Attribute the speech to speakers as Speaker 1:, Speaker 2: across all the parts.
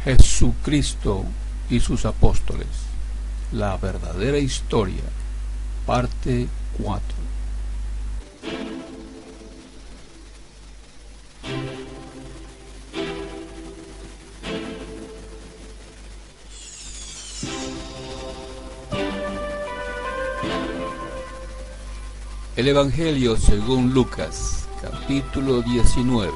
Speaker 1: Jesucristo y sus apóstoles, la verdadera historia, parte 4. El Evangelio según Lucas, capítulo 19.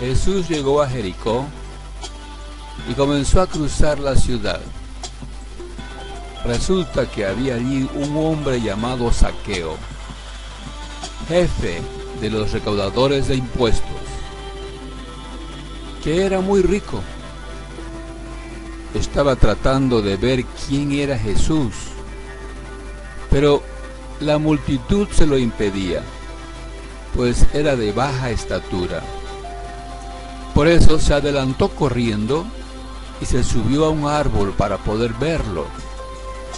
Speaker 1: Jesús llegó a Jericó y comenzó a cruzar la ciudad. Resulta que había allí un hombre llamado Zaqueo, jefe de los recaudadores de impuestos, que era muy rico. Estaba tratando de ver quién era Jesús, pero la multitud se lo impedía, pues era de baja estatura. Por eso se adelantó corriendo y se subió a un árbol para poder verlo,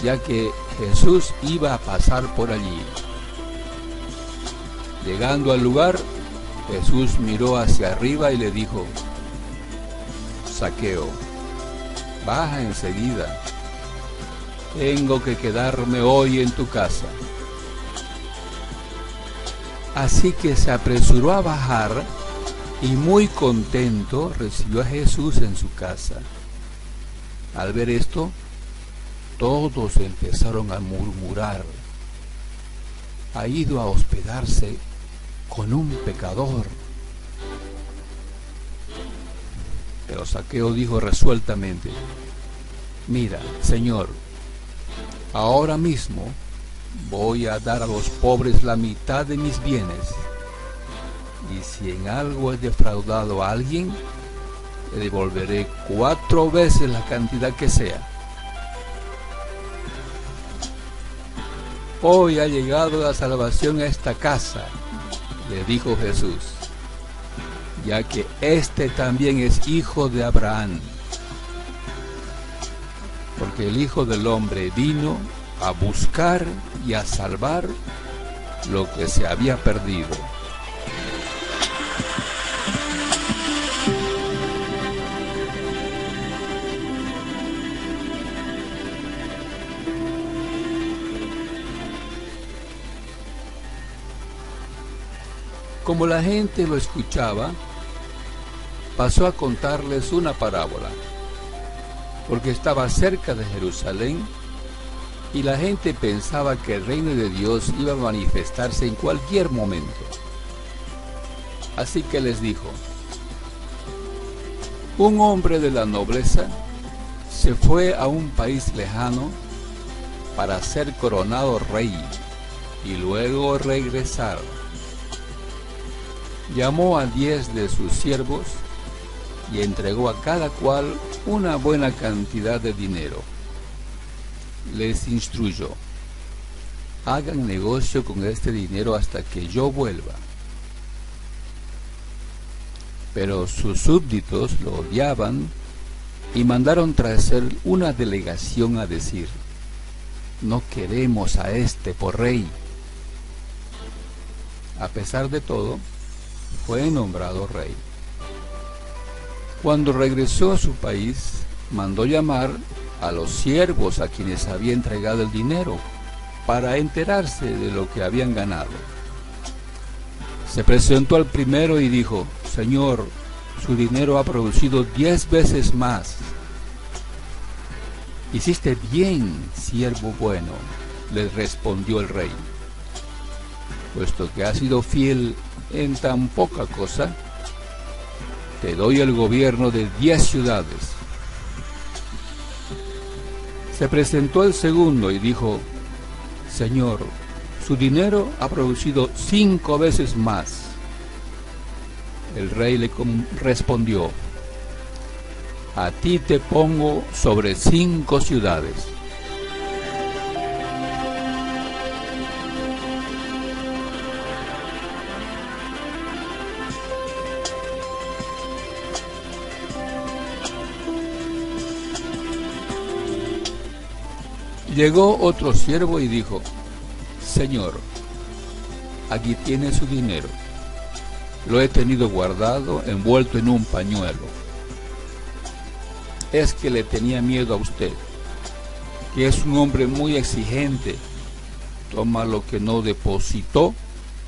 Speaker 1: ya que Jesús iba a pasar por allí. Llegando al lugar, Jesús miró hacia arriba y le dijo: Zaqueo, baja enseguida, tengo que quedarme hoy en tu casa. Así que se apresuró a bajar y muy contento recibió a Jesús en su casa. Al ver esto, todos empezaron a murmurar: ha ido a hospedarse con un pecador. Pero Zaqueo dijo resueltamente: mira, Señor, ahora mismo voy a dar a los pobres la mitad de mis bienes, y si en algo he defraudado a alguien, le devolveré 4 veces la cantidad que sea. Hoy ha llegado la salvación a esta casa, le dijo Jesús, ya que este también es hijo de Abraham, porque el Hijo del Hombre vino a buscar y a salvar lo que se había perdido. Como la gente lo escuchaba, pasó a contarles una parábola, porque estaba cerca de Jerusalén y la gente pensaba que el reino de Dios iba a manifestarse en cualquier momento. Así que les dijo: un hombre de la nobleza se fue a un país lejano para ser coronado rey y luego regresar. Llamó a 10 de sus siervos y entregó a cada cual una buena cantidad de dinero. Les instruyó: hagan negocio con este dinero hasta que yo vuelva. Pero sus súbditos lo odiaban y mandaron traer una delegación a decir: no queremos a este por rey. A pesar de todo, fue nombrado rey. Cuando regresó a su país, mandó llamar a los siervos a quienes había entregado el dinero para enterarse de lo que habían ganado. Se presentó al primero y dijo: Señor, su dinero ha producido 10 veces más. Hiciste bien, siervo bueno, le respondió el rey. Puesto que has sido fiel en tan poca cosa, te doy el gobierno de 10 ciudades. Se presentó el segundo y dijo: Señor, su dinero ha producido 5 veces más. El rey le respondió: a ti te pongo sobre 5 ciudades. Llegó otro siervo y dijo: Señor, aquí tiene su dinero. Lo he tenido guardado, envuelto en un pañuelo. Es que le tenía miedo a usted, que es un hombre muy exigente. Toma lo que no depositó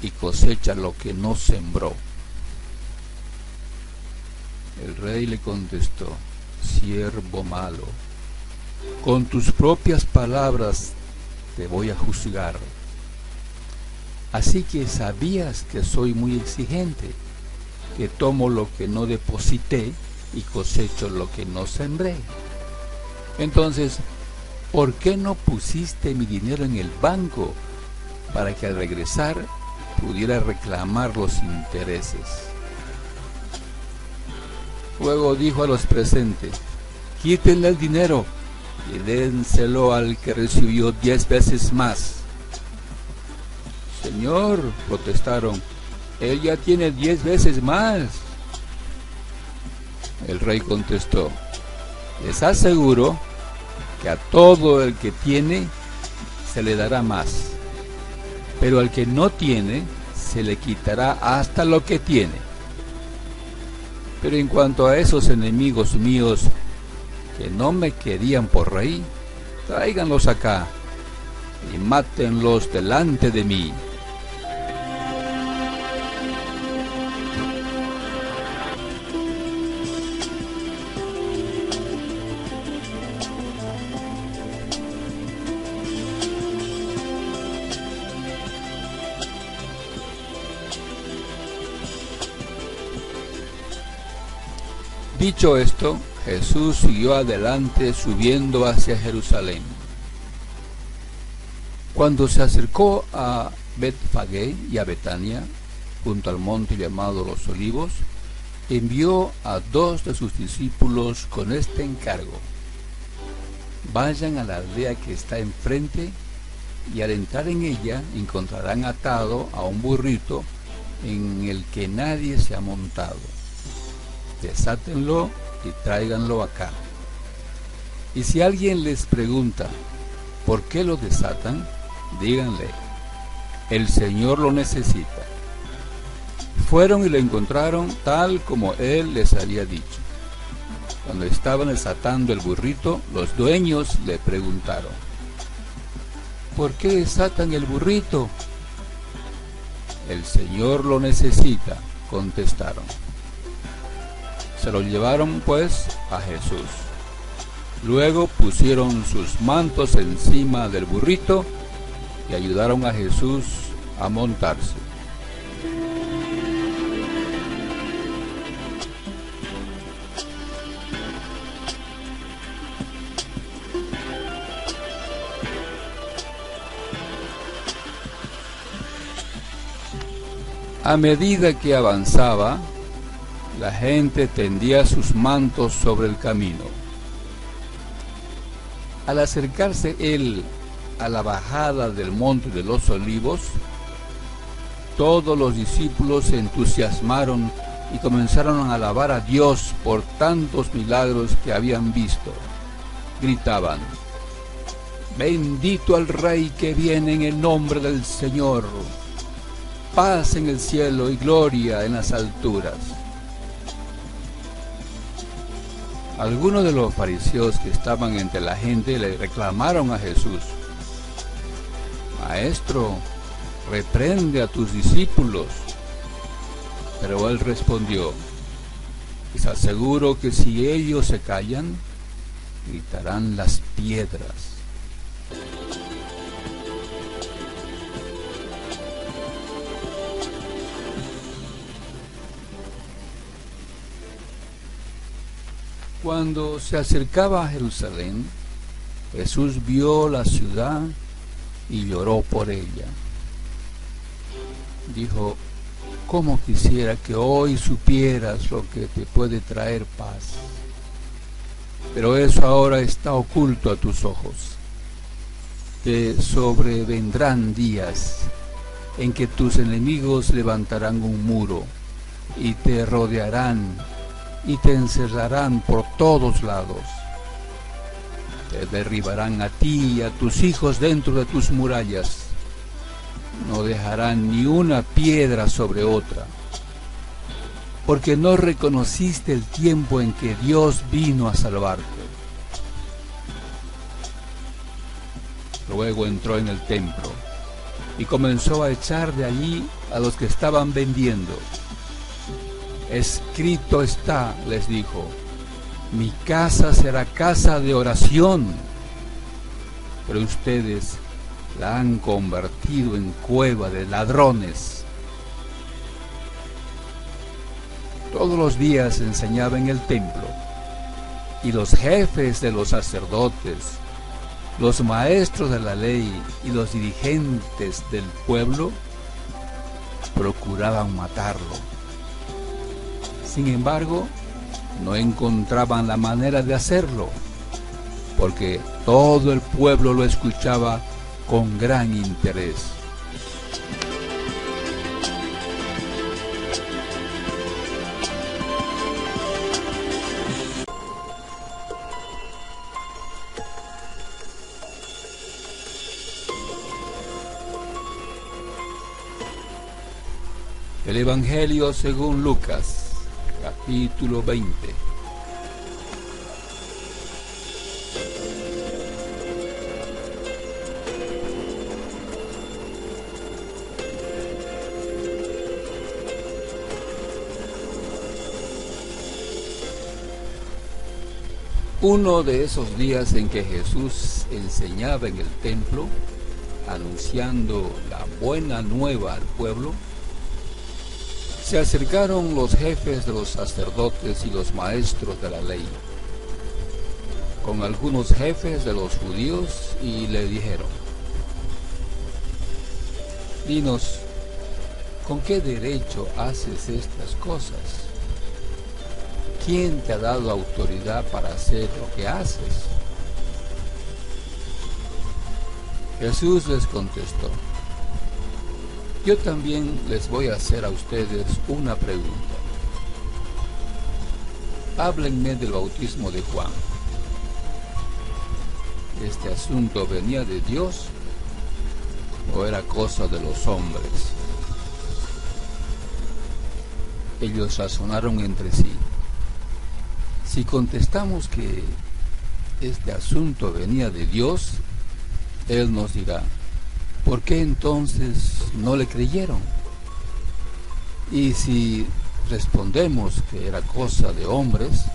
Speaker 1: y cosecha lo que no sembró. El rey le contestó: siervo malo, con tus propias palabras te voy a juzgar. Así que sabías que soy muy exigente, que tomo lo que no deposité y cosecho lo que no sembré. Entonces, ¿por qué no pusiste mi dinero en el banco para que al regresar pudiera reclamar los intereses? Luego dijo a los presentes: quítenle el dinero y dénselo al que recibió 10 veces más. Señor, protestaron, él ya tiene 10 veces más. El rey contestó: les aseguro que a todo el que tiene se le dará más, pero al que no tiene se le quitará hasta lo que tiene. Pero en cuanto a esos enemigos míos que no me querían por rey, tráiganlos acá y mátenlos delante de mí. Dicho esto, Jesús siguió adelante subiendo hacia Jerusalén. Cuando se acercó a Betfagé y a Betania, junto al monte llamado Los Olivos, envió a 2 de sus discípulos con este encargo: vayan a la aldea que está enfrente y al entrar en ella encontrarán atado a un burrito en el que nadie se ha montado. Desátenlo y tráiganlo acá. Y si alguien les pregunta ¿por qué lo desatan?, díganle: el Señor lo necesita. Fueron y lo encontraron tal como él les había dicho. Cuando estaban desatando el burrito, los dueños le preguntaron: ¿por qué desatan el burrito? El Señor lo necesita, contestaron. Se lo llevaron pues a Jesús. Luego pusieron sus mantos encima del burrito y ayudaron a Jesús a montarse. A medida que avanzaba, la gente tendía sus mantos sobre el camino. Al acercarse él a la bajada del monte de los Olivos, todos los discípulos se entusiasmaron y comenzaron a alabar a Dios por tantos milagros que habían visto. Gritaban: bendito el Rey que viene en el nombre del Señor, paz en el cielo y gloria en las alturas. Algunos de los fariseos que estaban entre la gente le reclamaron a Jesús: Maestro, reprende a tus discípulos. Pero él respondió: les aseguro que si ellos se callan, gritarán las piedras. Cuando se acercaba a Jerusalén, Jesús vio la ciudad y lloró por ella. Dijo: cómo quisiera que hoy supieras lo que te puede traer paz. Pero eso ahora está oculto a tus ojos. Te sobrevendrán días en que tus enemigos levantarán un muro y te rodearán y te encerrarán por todos lados. Te derribarán a ti y a tus hijos dentro de tus murallas. No dejarán ni una piedra sobre otra, porque no reconociste el tiempo en que Dios vino a salvarte. Luego entró en el templo y comenzó a echar de allí a los que estaban vendiendo. Escrito está, les dijo, mi casa será casa de oración, pero ustedes la han convertido en cueva de ladrones. Todos los días enseñaba en el templo, y los jefes de los sacerdotes, los maestros de la ley y los dirigentes del pueblo procuraban matarlo. Sin embargo, no encontraban la manera de hacerlo, porque todo el pueblo lo escuchaba con gran interés. El Evangelio según Lucas, capítulo 20. Uno de esos días en que Jesús enseñaba en el templo, anunciando la buena nueva al pueblo, se acercaron los jefes de los sacerdotes y los maestros de la ley con algunos jefes de los judíos y le dijeron: dinos, ¿con qué derecho haces estas cosas? ¿Quién te ha dado autoridad para hacer lo que haces? Jesús les contestó: yo también les voy a hacer a ustedes una pregunta. Háblenme del bautismo de Juan. ¿Este asunto venía de Dios o era cosa de los hombres? Ellos razonaron entre sí. Si contestamos que este asunto venía de Dios, Él nos dirá: ¿por qué entonces no le creyeron? Y si respondemos que era cosa de hombres,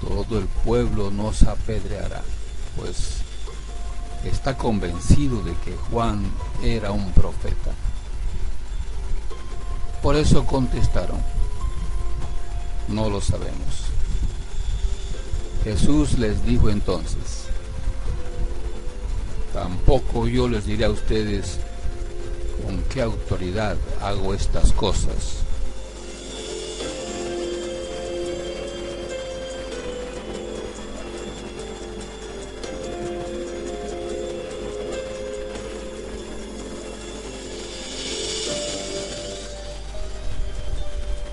Speaker 1: todo el pueblo nos apedreará, pues está convencido de que Juan era un profeta. Por eso contestaron: no lo sabemos. Jesús les dijo entonces: tampoco yo les diré a ustedes con qué autoridad hago estas cosas.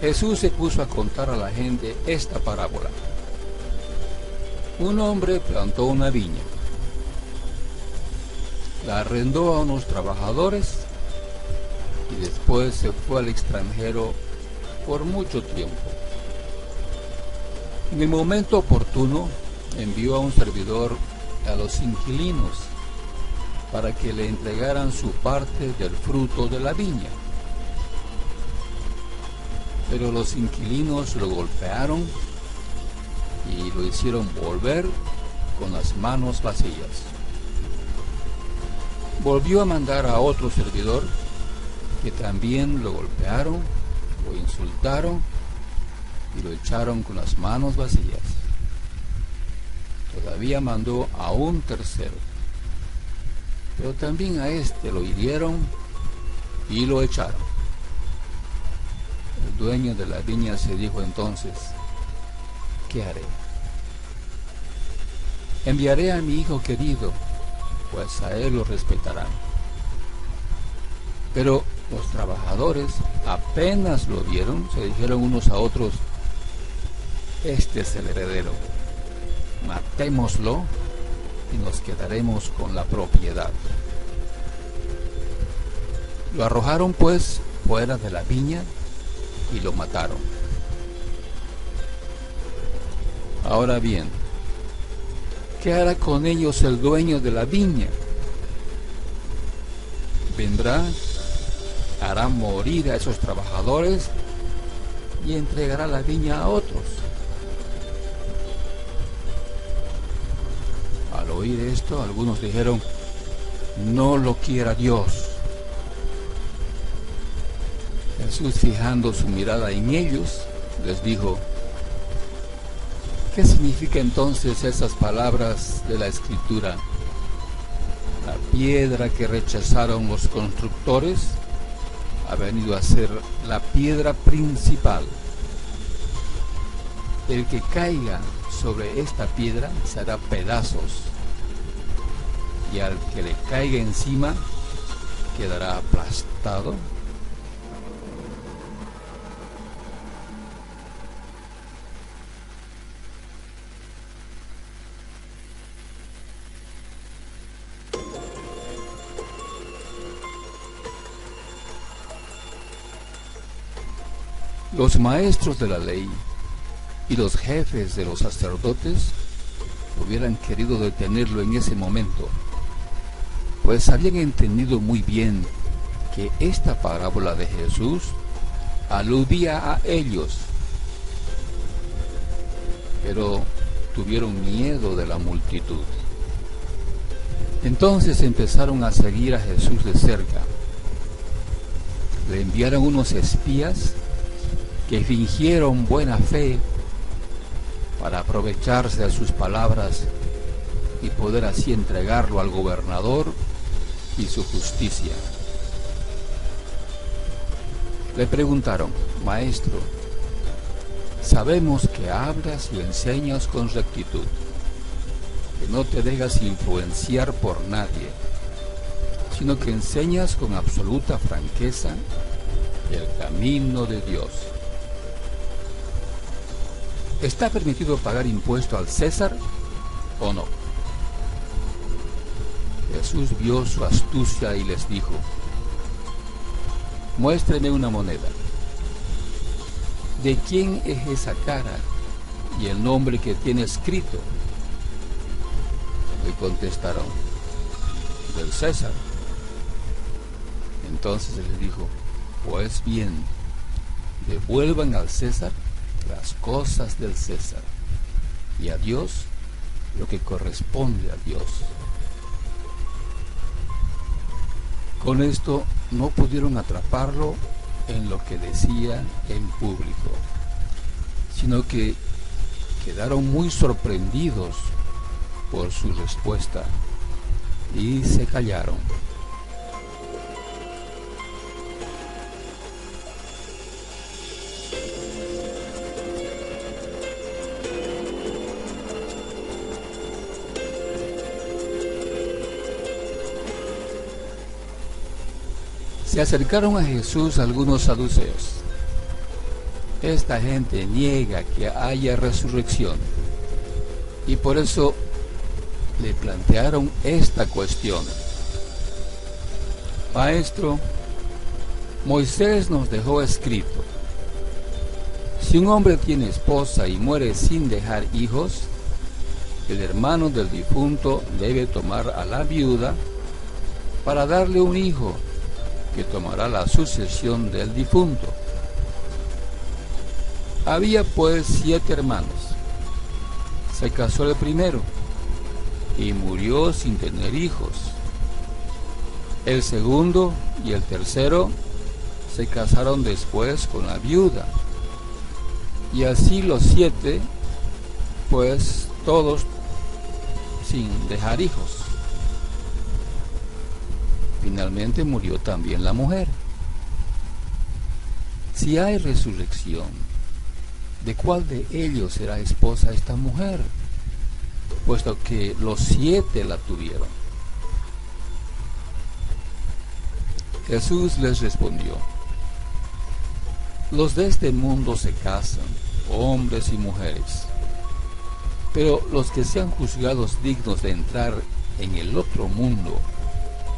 Speaker 1: Jesús se puso a contar a la gente esta parábola. Un hombre plantó una viña, la arrendó a unos trabajadores y después se fue al extranjero por mucho tiempo. En el momento oportuno envió a un servidor a los inquilinos para que le entregaran su parte del fruto de la viña. Pero los inquilinos lo golpearon y lo hicieron volver con las manos vacías. Volvió a mandar a otro servidor, que también lo golpearon, lo insultaron y lo echaron con las manos vacías. Todavía mandó a un tercero, pero también a este lo hirieron y lo echaron. El dueño de la viña se dijo entonces: ¿qué haré? Enviaré a mi hijo querido, pues a él lo respetarán. Pero los trabajadores apenas lo vieron, se dijeron unos a otros: este es el heredero, matémoslo y nos quedaremos con la propiedad. Lo arrojaron pues fuera de la viña y lo mataron. Ahora bien, ¿qué hará con ellos el dueño de la viña? Vendrá, hará morir a esos trabajadores y entregará la viña a otros. Al oír esto, algunos dijeron: no lo quiera Dios. Jesús, fijando su mirada en ellos, les dijo: ¿qué significa entonces esas palabras de la Escritura? La piedra que rechazaron los constructores ha venido a ser la piedra principal. El que caiga sobre esta piedra se hará pedazos, y al que le caiga encima quedará aplastado. Los maestros de la ley y los jefes de los sacerdotes hubieran querido detenerlo en ese momento, pues habían entendido muy bien que esta parábola de Jesús aludía a ellos, pero tuvieron miedo de la multitud. Entonces empezaron a seguir a Jesús de cerca. Le enviaron unos espías que fingieron buena fe para aprovecharse de sus palabras y poder así entregarlo al gobernador y su justicia. Le preguntaron: Maestro, sabemos que hablas y enseñas con rectitud, que no te dejas influenciar por nadie, sino que enseñas con absoluta franqueza el camino de Dios. ¿Está permitido pagar impuesto al César o no? Jesús vio su astucia y les dijo: muéstreme una moneda. ¿De quién es esa cara y el nombre que tiene escrito? Le contestaron: del César. Entonces les dijo: pues bien, devuelvan al César las cosas del César, y a Dios lo que corresponde a Dios. Con esto no pudieron atraparlo en lo que decía en público, sino que quedaron muy sorprendidos por su respuesta y se callaron. Se acercaron a Jesús algunos saduceos. Esta gente niega que haya resurrección, y por eso le plantearon esta cuestión: Maestro, Moisés nos dejó escrito: si un hombre tiene esposa y muere sin dejar hijos, el hermano del difunto debe tomar a la viuda para darle un hijo que tomará la sucesión del difunto. Había pues 7 hermanos. Se casó el primero y murió sin tener hijos. El segundo y el tercero se casaron después con la viuda, y así los 7, pues todos sin dejar hijos. Finalmente murió también la mujer. Si hay resurrección, ¿de cuál de ellos será esposa esta mujer? Puesto que los 7 la tuvieron. Jesús les respondió: los de este mundo se casan, hombres y mujeres, Pero los que sean juzgados dignos de entrar en el otro mundo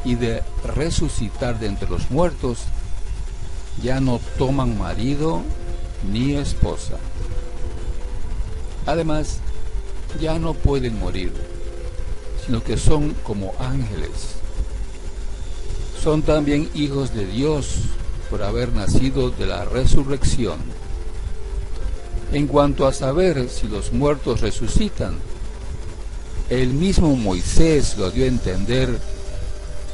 Speaker 1: y de resucitar de entre los muertos, ya no toman marido ni esposa. Además, ya no pueden morir, sino que son como ángeles. Son también hijos de Dios por haber nacido de la resurrección. En cuanto a saber si los muertos resucitan, el mismo Moisés lo dio a entender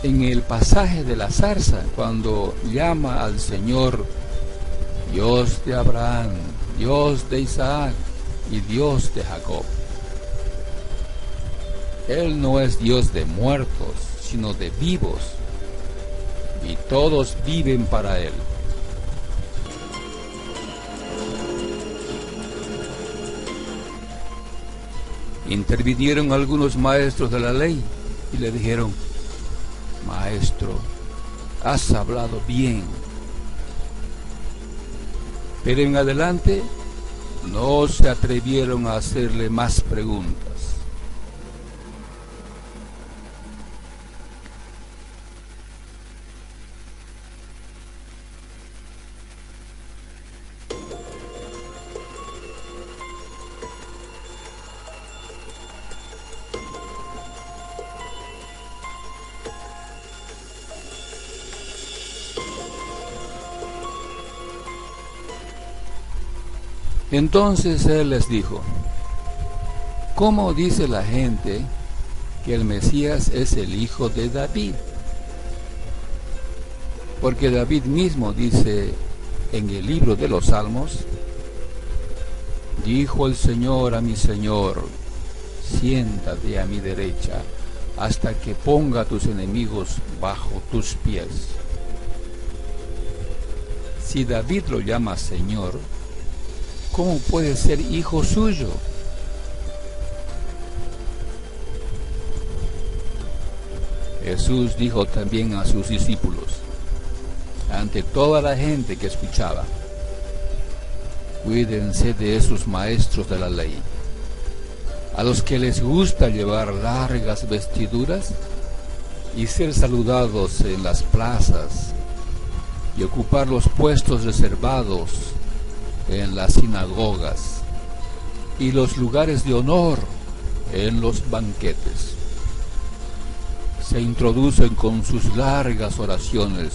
Speaker 1: en el pasaje de la zarza, cuando llama al Señor Dios de Abraham, Dios de Isaac y Dios de Jacob. Él no es Dios de muertos, sino de vivos, y todos viven para Él. Intervinieron algunos maestros de la ley y le dijeron: Maestro, has hablado bien. Pero en adelante no se atrevieron a hacerle más preguntas. Entonces él les dijo: ¿Cómo dice la gente que el Mesías es el hijo de David? Porque David mismo dice en el libro de los Salmos: dijo el Señor a mi Señor, siéntate a mi derecha, hasta que ponga a tus enemigos bajo tus pies. Si David lo llama Señor, ¿cómo puede ser hijo suyo? Jesús dijo también a sus discípulos, ante toda la gente que escuchaba: cuídense de esos maestros de la ley, a los que les gusta llevar largas vestiduras y ser saludados en las plazas y ocupar los puestos reservados en las sinagogas y los lugares de honor en los banquetes. Se introducen con sus largas oraciones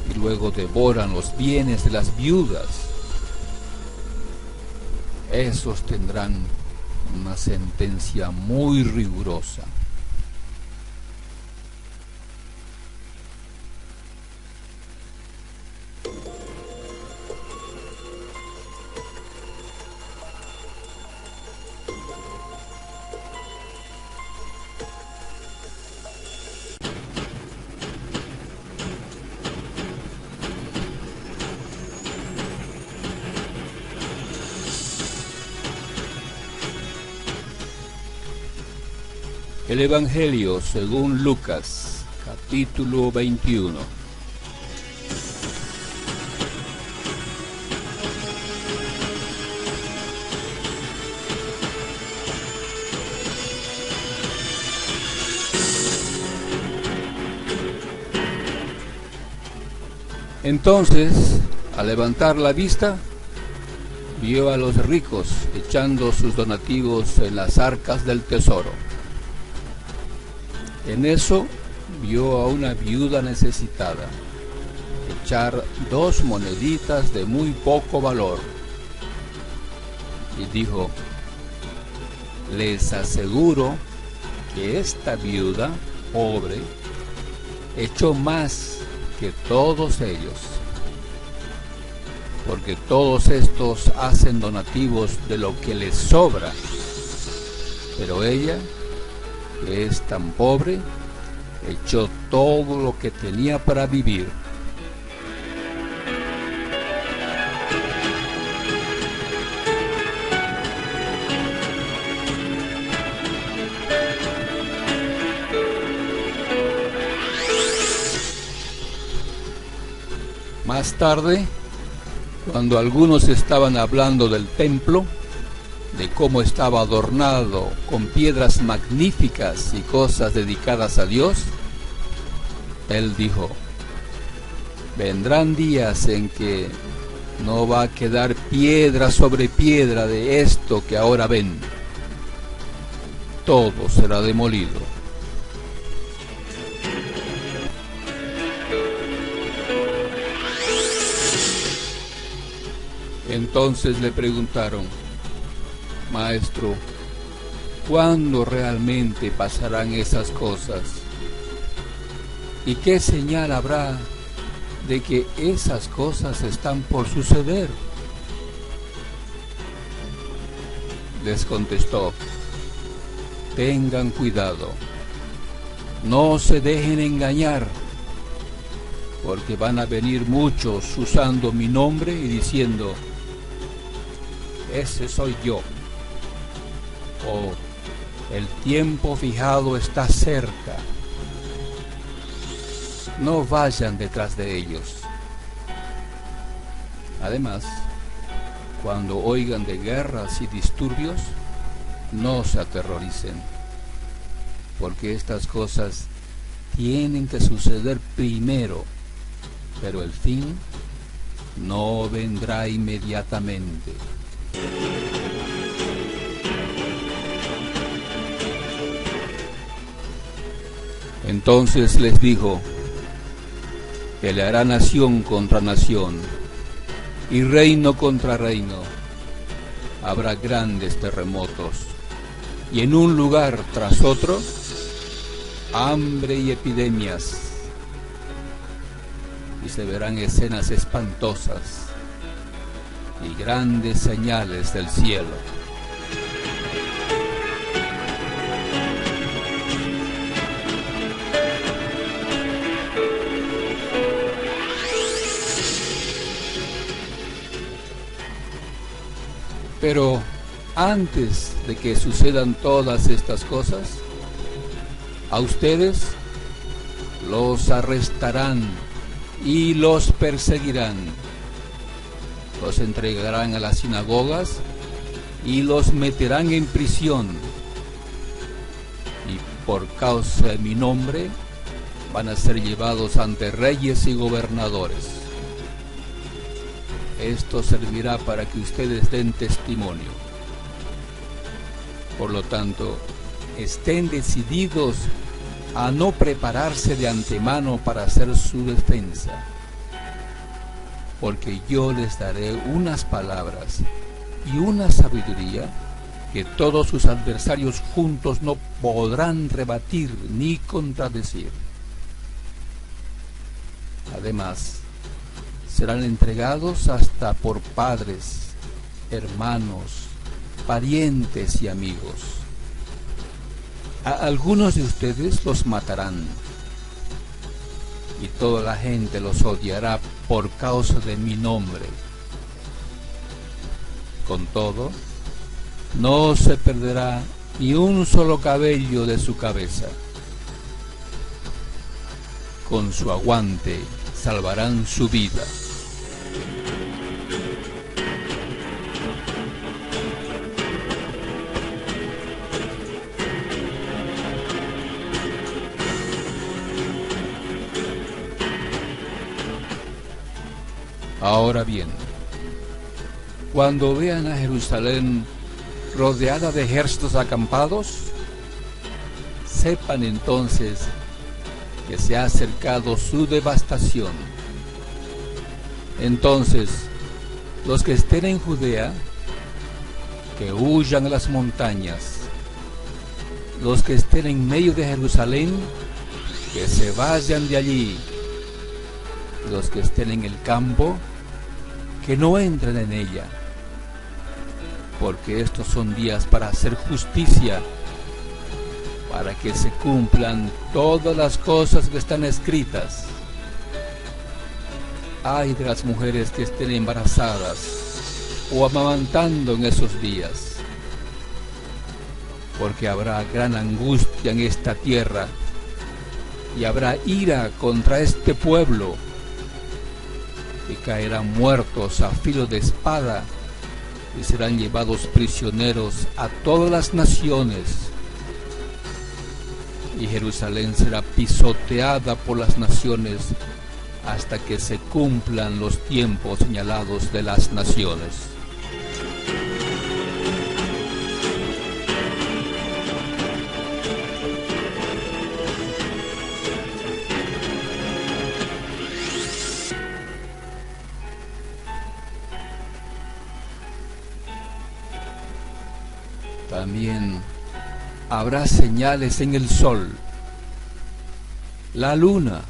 Speaker 1: y luego devoran los bienes de las viudas. Esos tendrán una sentencia muy rigurosa. El Evangelio según Lucas, capítulo 21. Entonces, al levantar la vista, vio a los ricos echando sus donativos en las arcas del tesoro. En eso vio a una viuda necesitada echar 2 moneditas de muy poco valor y dijo: les aseguro que esta viuda pobre echó más que todos ellos, porque todos estos hacen donativos de lo que les sobra, pero ella, que es tan pobre, echó todo lo que tenía para vivir. Más tarde, cuando algunos estaban hablando del templo, de cómo estaba adornado con piedras magníficas y cosas dedicadas a Dios, él dijo: vendrán días en que no va a quedar piedra sobre piedra de esto que ahora ven. Todo será demolido. Entonces le preguntaron: Maestro, ¿cuándo realmente pasarán esas cosas? ¿Y qué señal habrá de que esas cosas están por suceder? Les contestó: tengan cuidado, no se dejen engañar, porque van a venir muchos usando mi nombre y diciendo: ese soy yo, o el tiempo fijado está cerca. No vayan detrás de ellos. Además, cuando oigan de guerras y disturbios, no se aterroricen, porque estas cosas tienen que suceder primero, pero el fin no vendrá inmediatamente. Entonces les dijo: peleará nación contra nación y reino contra reino. Habrá grandes terremotos y en un lugar tras otro hambre y epidemias, y se verán escenas espantosas y grandes señales del cielo. Pero antes de que sucedan todas estas cosas, a ustedes los arrestarán y los perseguirán. Los entregarán a las sinagogas y los meterán en prisión. Y por causa de mi nombre van a ser llevados ante reyes y gobernadores. Esto servirá para que ustedes den testimonio. Por lo tanto, estén decididos a no prepararse de antemano para hacer su defensa, porque yo les daré unas palabras y una sabiduría que todos sus adversarios juntos no podrán rebatir ni contradecir. Además, serán entregados hasta por padres, hermanos, parientes y amigos. A algunos de ustedes los matarán, y toda la gente los odiará por causa de mi nombre. Con todo, no se perderá ni un solo cabello de su cabeza. Con su aguante salvarán su vida. Ahora bien, cuando vean a Jerusalén rodeada de ejércitos acampados, sepan entonces que se ha acercado su devastación. Entonces, los que estén en Judea, que huyan a las montañas. Los que estén en medio de Jerusalén, que se vayan de allí. Los que estén en el campo, que no entren en ella, porque estos son días para hacer justicia, para que se cumplan todas las cosas que están escritas. Ay de las mujeres que estén embarazadas o amamantando en esos días, porque habrá gran angustia en esta tierra y habrá ira contra este pueblo, y caerán muertos a filo de espada y serán llevados prisioneros a todas las naciones, y Jerusalén será pisoteada por las naciones hasta que se cumplan los tiempos señalados de las naciones. También habrá señales en el sol, la luna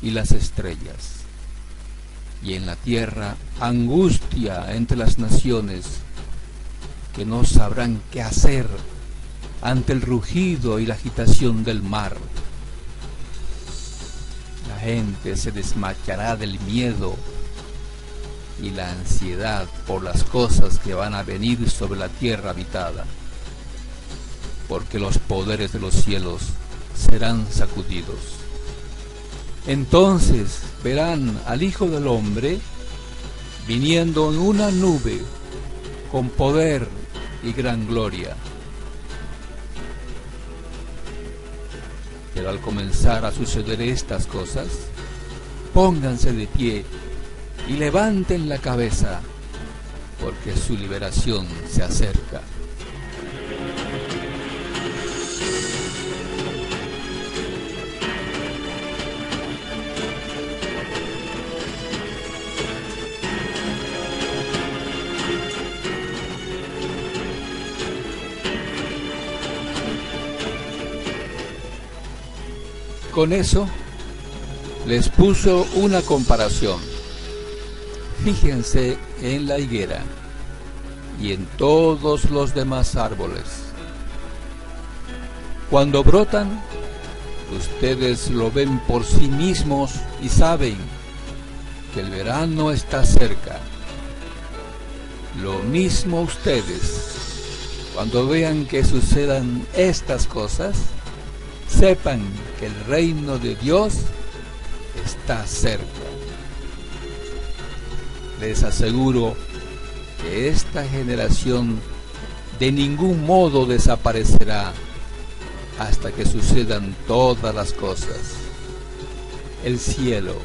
Speaker 1: y las estrellas, y en la tierra angustia entre las naciones, que no sabrán qué hacer ante el rugido y la agitación del mar. La gente se desmayará del miedo y la ansiedad por las cosas que van a venir sobre la tierra habitada, porque los poderes de los cielos serán sacudidos. Entonces verán al Hijo del Hombre viniendo en una nube con poder y gran gloria. Pero al comenzar a suceder estas cosas, pónganse de pie y levanten la cabeza, porque su liberación se acerca. Con eso les puso una comparación. Fíjense en la higuera y en todos los demás árboles. Cuando brotan, ustedes lo ven por sí mismos y saben que el verano está cerca. Lo mismo ustedes, cuando vean que sucedan estas cosas, sepan que el reino de Dios está cerca. Les aseguro que esta generación de ningún modo desaparecerá hasta que sucedan todas las cosas. El cielo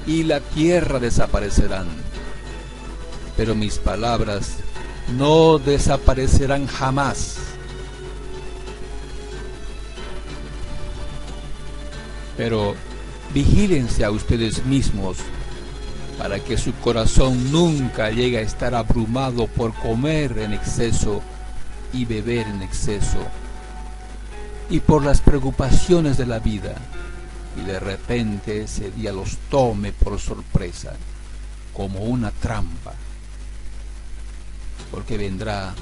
Speaker 1: y la tierra desaparecerán, pero mis palabras no desaparecerán jamás. Pero vigílense a ustedes mismos, para que su corazón nunca llegue a estar abrumado por comer en exceso y beber en exceso, y por las preocupaciones de la vida, y de repente ese día los tome por sorpresa, como una trampa, porque vendrá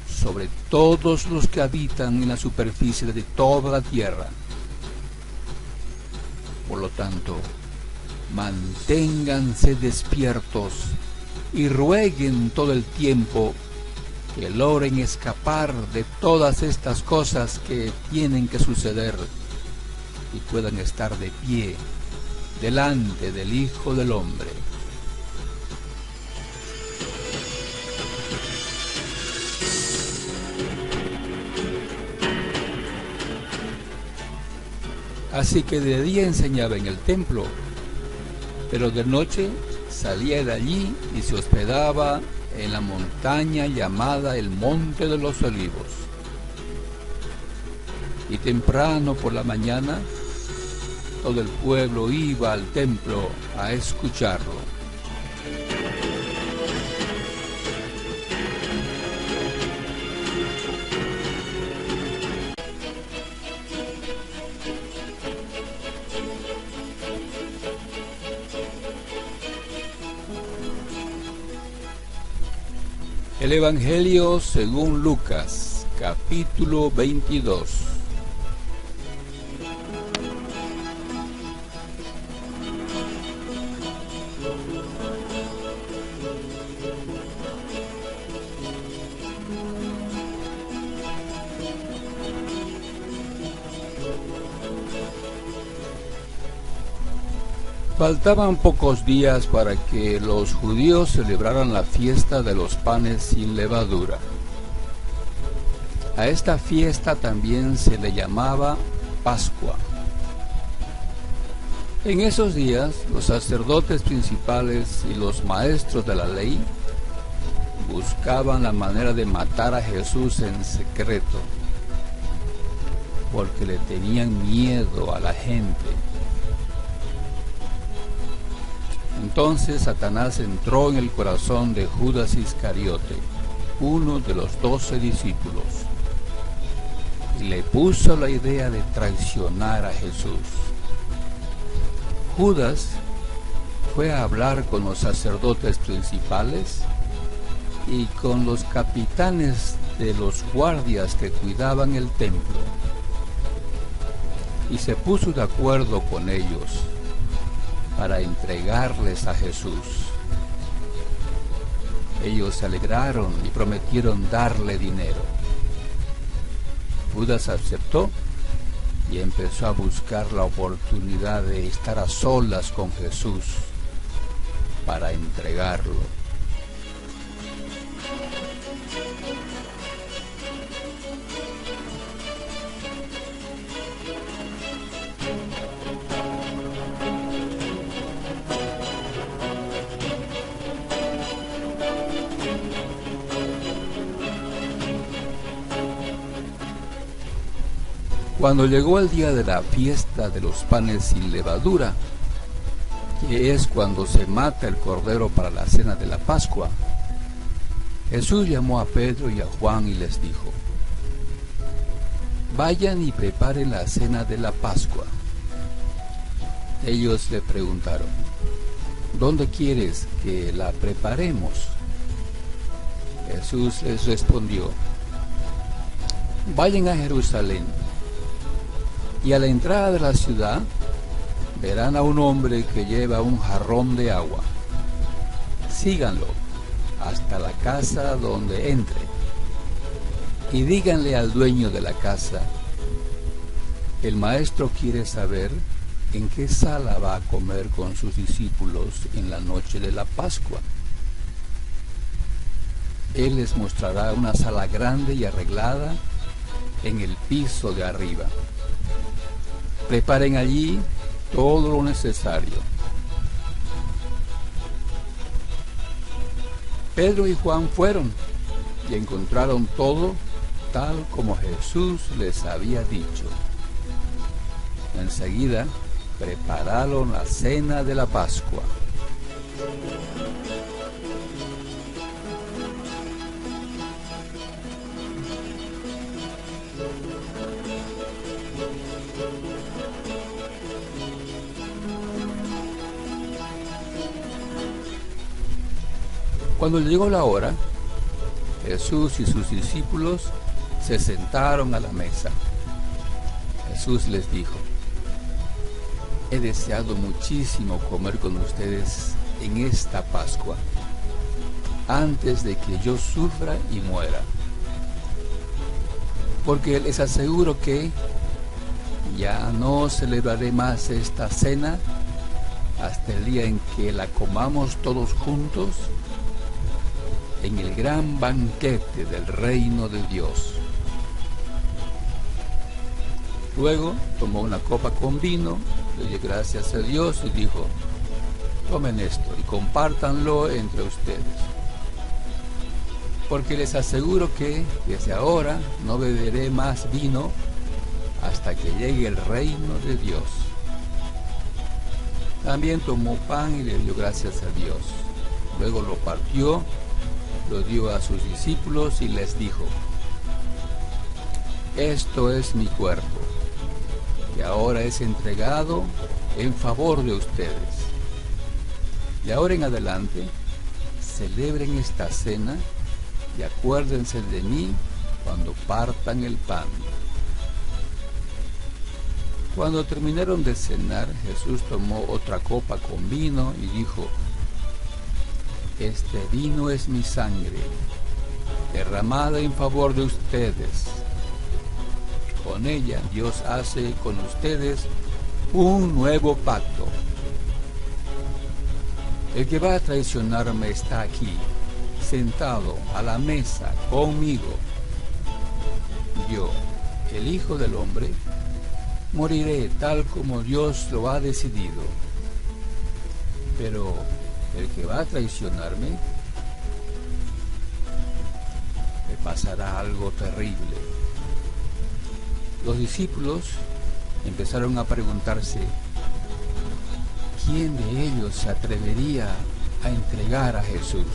Speaker 1: sobre todos los que habitan en la superficie de toda la tierra. Por lo tanto, manténganse despiertos y rueguen todo el tiempo que logren escapar de todas estas cosas que tienen que suceder y puedan estar de pie delante del Hijo del Hombre. Así que de día enseñaba en el templo, pero de noche salía de allí y se hospedaba en la montaña llamada el Monte de los Olivos. Y temprano por la mañana, todo el pueblo iba al templo a escucharlo. El Evangelio según Lucas, capítulo 22. Faltaban pocos días para que los judíos celebraran la fiesta de los panes sin levadura. A esta fiesta también se le llamaba Pascua. En esos días, los sacerdotes principales y los maestros de la ley buscaban la manera de matar a Jesús en secreto, porque le tenían miedo a la gente. Entonces Satanás entró en el corazón de Judas Iscariote, uno de los 12 discípulos, y le puso la idea de traicionar a Jesús. Judas fue a hablar con los sacerdotes principales y con los capitanes de los guardias que cuidaban el templo, y se puso de acuerdo con ellos para entregarles a Jesús. Ellos se alegraron y prometieron darle dinero. Judas aceptó y empezó a buscar la oportunidad de estar a solas con Jesús para entregarlo. Cuando llegó el día de la fiesta de los panes sin levadura, que es cuando se mata el cordero para la cena de la Pascua, Jesús llamó a Pedro y a Juan y les dijo: vayan y preparen la cena de la Pascua. Ellos le preguntaron: ¿dónde quieres que la preparemos? Jesús les respondió: vayan a Jerusalén, y a la entrada de la ciudad verán a un hombre que lleva un jarrón de agua. Síganlo hasta la casa donde entre, y díganle al dueño de la casa: el maestro quiere saber en qué sala va a comer con sus discípulos en la noche de la Pascua. Él les mostrará una sala grande y arreglada en el piso de arriba. Preparen allí todo lo necesario. Pedro y Juan fueron y encontraron todo tal como Jesús les había dicho. Enseguida prepararon la cena de la Pascua. Cuando llegó la hora, Jesús y sus discípulos se sentaron a la mesa. Jesús les dijo: he deseado muchísimo comer con ustedes en esta Pascua, antes de que yo sufra y muera. Porque les aseguro que ya no celebraré más esta cena hasta el día en que la comamos todos juntos en el gran banquete del reino de Dios. Luego tomó una copa con vino, le dio gracias a Dios y dijo: tomen esto y compártanlo entre ustedes, porque les aseguro que desde ahora no beberé más vino hasta que llegue el reino de Dios. También tomó pan y le dio gracias a Dios. Luego lo partió, lo dio a sus discípulos y les dijo: esto es mi cuerpo, que ahora es entregado en favor de ustedes. De ahora en adelante, celebren esta cena y acuérdense de mí cuando partan el pan. Cuando terminaron de cenar, Jesús tomó otra copa con vino y dijo: este vino es mi sangre, derramada en favor de ustedes. Con ella Dios hace con ustedes un nuevo pacto, El que va a traicionarme está aquí, sentado a la mesa conmigo. Yo, el Hijo del Hombre, moriré tal como Dios lo ha decidido. Pero el que va a traicionarme, le pasará algo terrible. Los discípulos empezaron a preguntarse, ¿quién de ellos se atrevería a entregar a Jesús?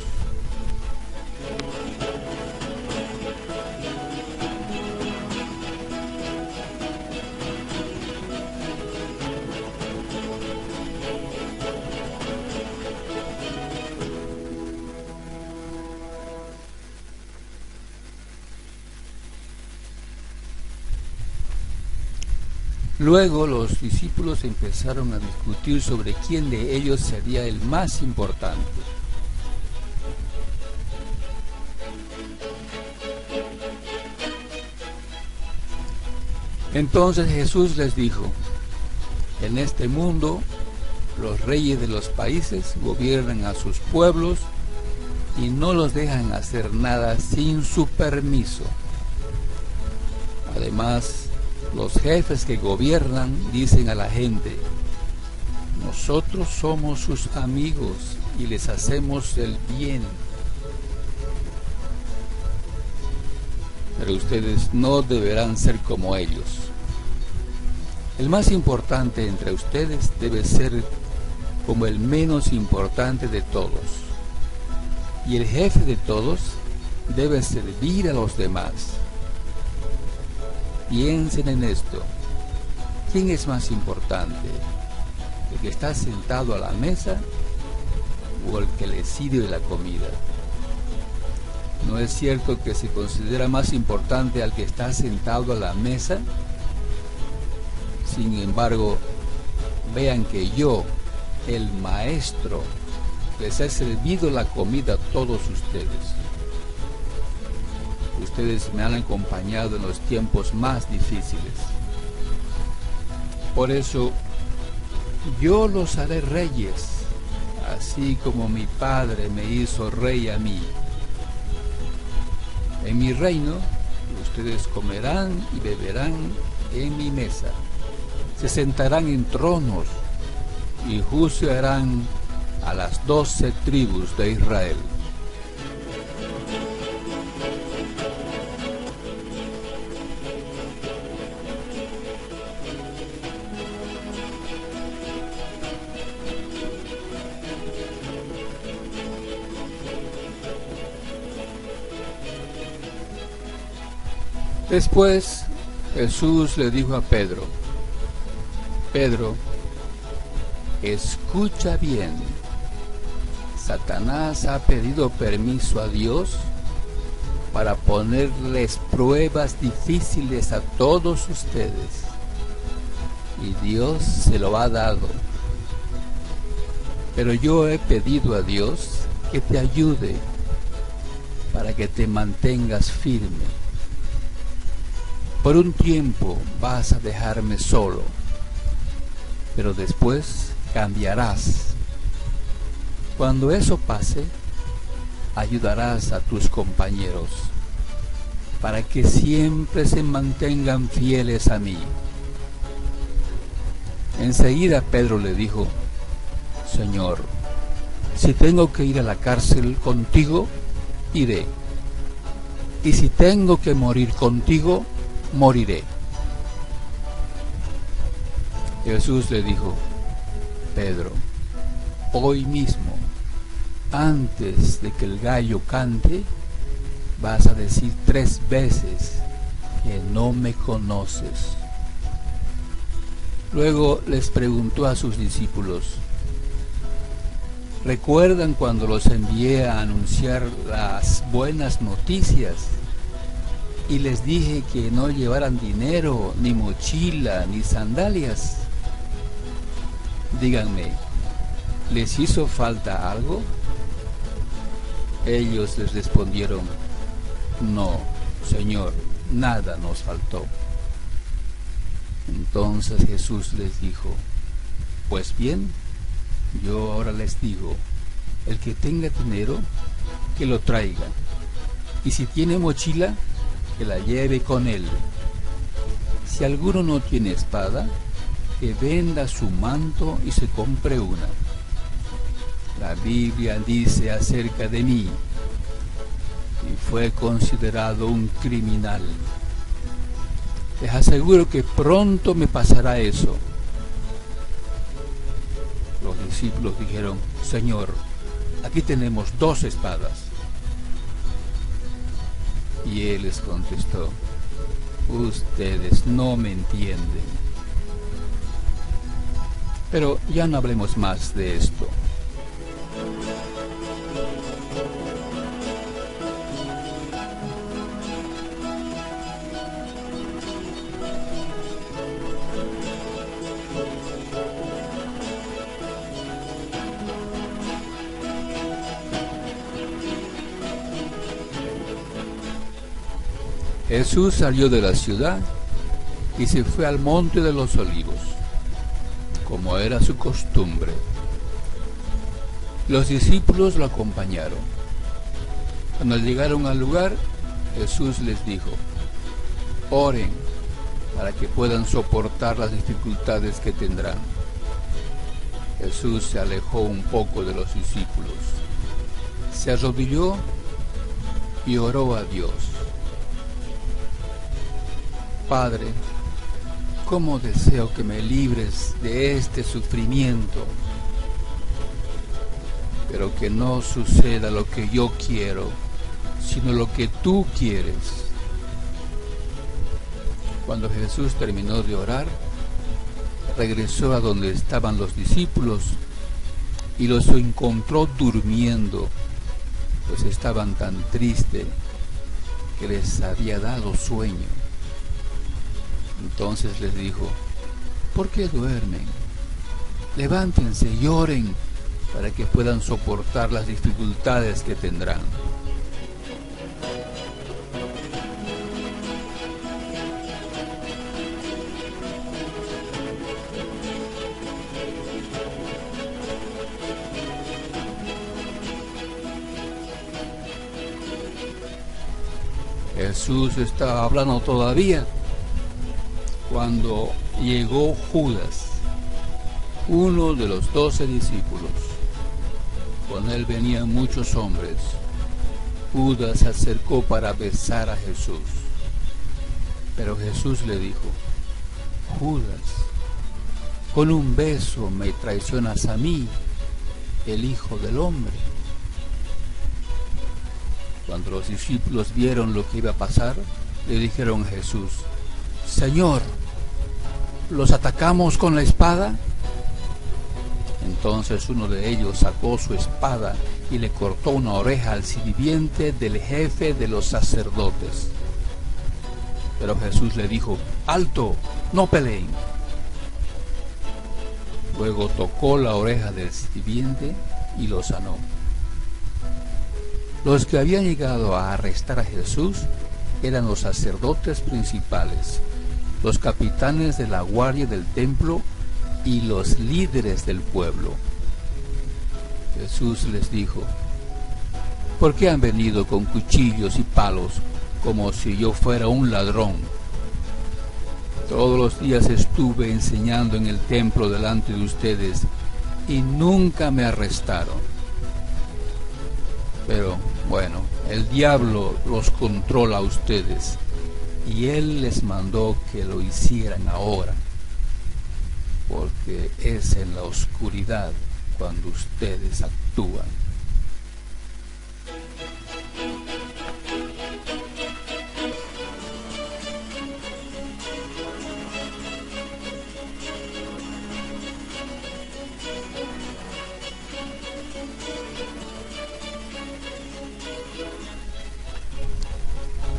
Speaker 1: Luego los discípulos empezaron a discutir sobre quién de ellos sería el más importante. Entonces Jesús les dijo, en este mundo los reyes de los países gobiernan a sus pueblos y no los dejan hacer nada sin su permiso. Además, los jefes que gobiernan dicen a la gente, nosotros somos sus amigos y les hacemos el bien. Pero ustedes no deberán ser como ellos. El más importante entre ustedes debe ser como el menos importante de todos. Y el jefe de todos debe servir a los demás. Piensen en esto. ¿Quién es más importante? ¿El que está sentado a la mesa o el que le sirve la comida? ¿No es cierto que se considera más importante al que está sentado a la mesa? Sin embargo, vean que yo, el maestro, les he servido la comida a todos ustedes. Ustedes me han acompañado en los tiempos más difíciles. Por eso, yo los haré reyes, así como mi Padre me hizo rey a mí. En mi reino, ustedes comerán y beberán en mi mesa. Se sentarán en tronos y juzgarán a las 12 tribus de Israel. Después Jesús le dijo a Pedro, Pedro, escucha bien, Satanás ha pedido permiso a Dios para ponerles pruebas difíciles a todos ustedes, y Dios se lo ha dado. Pero yo he pedido a Dios que te ayude para que te mantengas firme. Por un tiempo vas a dejarme solo, pero después cambiarás. Cuando eso pase, ayudarás a tus compañeros para que siempre se mantengan fieles a mí. Enseguida Pedro le dijo, Señor, si tengo que ir a la cárcel contigo, iré. Y si tengo que morir contigo, moriré. Jesús le dijo, Pedro, hoy mismo, antes de que el gallo cante, vas a decir 3 veces que no me conoces. Luego les preguntó a sus discípulos, ¿recuerdan cuando los envié a anunciar las buenas noticias? Y les dije que no llevaran dinero, ni mochila, ni sandalias. Díganme, ¿les hizo falta algo? Ellos les respondieron, no, Señor, nada nos faltó. Entonces Jesús les dijo, pues bien, yo ahora les digo, El que tenga dinero, que lo traiga, y si tiene mochila, que la lleve con él. Si alguno no tiene espada, que venda su manto y se compre una. La Biblia dice acerca de mí, y fue considerado un criminal. Les aseguro que pronto me pasará eso. Los discípulos dijeron: Señor, aquí tenemos 2 espadas. Y él les contestó: ustedes no me entienden. Pero ya no hablemos más de esto. Jesús salió de la ciudad y se fue al monte de los olivos, como era su costumbre. Los discípulos lo acompañaron. Cuando llegaron al lugar, Jesús les dijo: oren para que puedan soportar las dificultades que tendrán. Jesús se alejó un poco de los discípulos, se arrodilló y oró a Dios: Padre, cómo deseo que me libres de este sufrimiento, pero que no suceda lo que yo quiero, sino lo que tú quieres. Cuando Jesús terminó de orar, regresó a donde estaban los discípulos y los encontró durmiendo, pues estaban tan tristes que les había dado sueño. Entonces les dijo: ¿por qué duermen? Levántense y oren para que puedan soportar las dificultades que tendrán. Jesús estaba hablando todavía cuando llegó Judas, uno de los 12 discípulos. Con él venían muchos hombres. Judas se acercó para besar a Jesús, pero Jesús le dijo: Judas, con un beso me traicionas a mí, el Hijo del Hombre. Cuando los discípulos vieron lo que iba a pasar, le dijeron a Jesús: Señor, ¿los atacamos con la espada? Entonces uno de ellos sacó su espada y le cortó una oreja al sirviente del jefe de los sacerdotes. Pero Jesús le dijo: ¡alto! ¡No peleen! Luego tocó la oreja del sirviente y lo sanó. Los que habían llegado a arrestar a Jesús eran los sacerdotes principales, los capitanes de la guardia del templo y los líderes del pueblo. Jesús les dijo: ¿por qué han venido con cuchillos y palos como si yo fuera un ladrón? Todos los días estuve enseñando en el templo delante de ustedes y nunca me arrestaron. Pero bueno, el diablo los controla a ustedes y él les mandó que lo hicieran ahora, porque es en la oscuridad cuando ustedes actúan.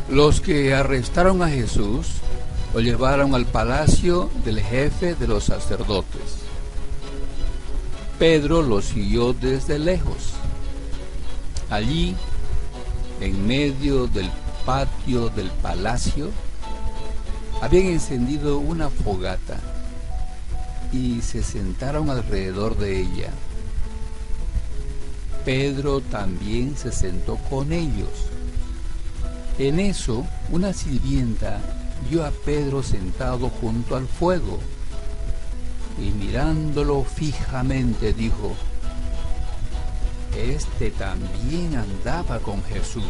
Speaker 1: Los que arrestaron a Jesús lo llevaron al palacio del jefe de los sacerdotes. Pedro lo siguió desde lejos. Allí, en medio del patio del palacio, habían encendido una fogata y se sentaron alrededor de ella. Pedro también se sentó con ellos. En eso, una sirvienta vio a Pedro sentado junto al fuego, y mirándolo fijamente dijo: «Este también andaba con Jesús».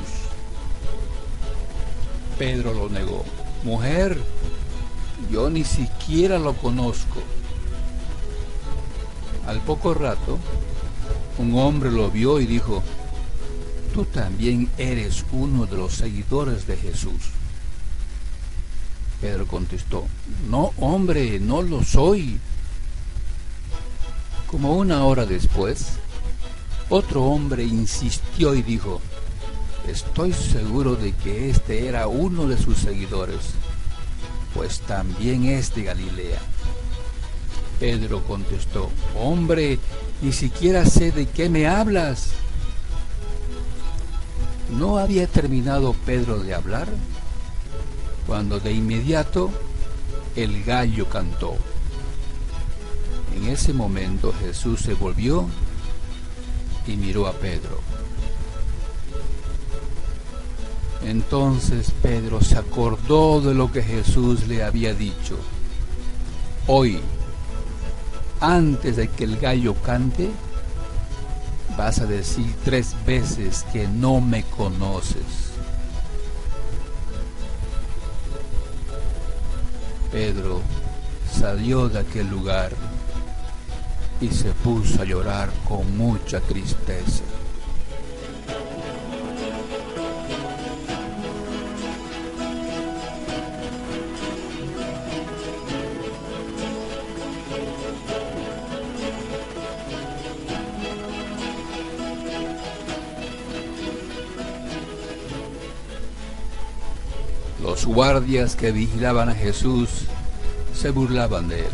Speaker 1: Pedro lo negó: «Mujer, yo ni siquiera lo conozco». Al poco rato, un hombre lo vio y dijo: «Tú también eres uno de los seguidores de Jesús». Pedro contestó: «No, hombre, no lo soy». Como una hora después, otro hombre insistió y dijo: «Estoy seguro de que este era uno de sus seguidores, pues también es de Galilea». Pedro contestó: «Hombre, ni siquiera sé de qué me hablas». No había terminado Pedro de hablar cuando de inmediato el gallo cantó. En ese momento Jesús se volvió y miró a Pedro. Entonces Pedro se acordó de lo que Jesús le había dicho: «Hoy, antes de que el gallo cante, vas a decir 3 veces que no me conoces». Pedro salió de aquel lugar y se puso a llorar con mucha tristeza. Los guardias que vigilaban a Jesús se burlaban de él.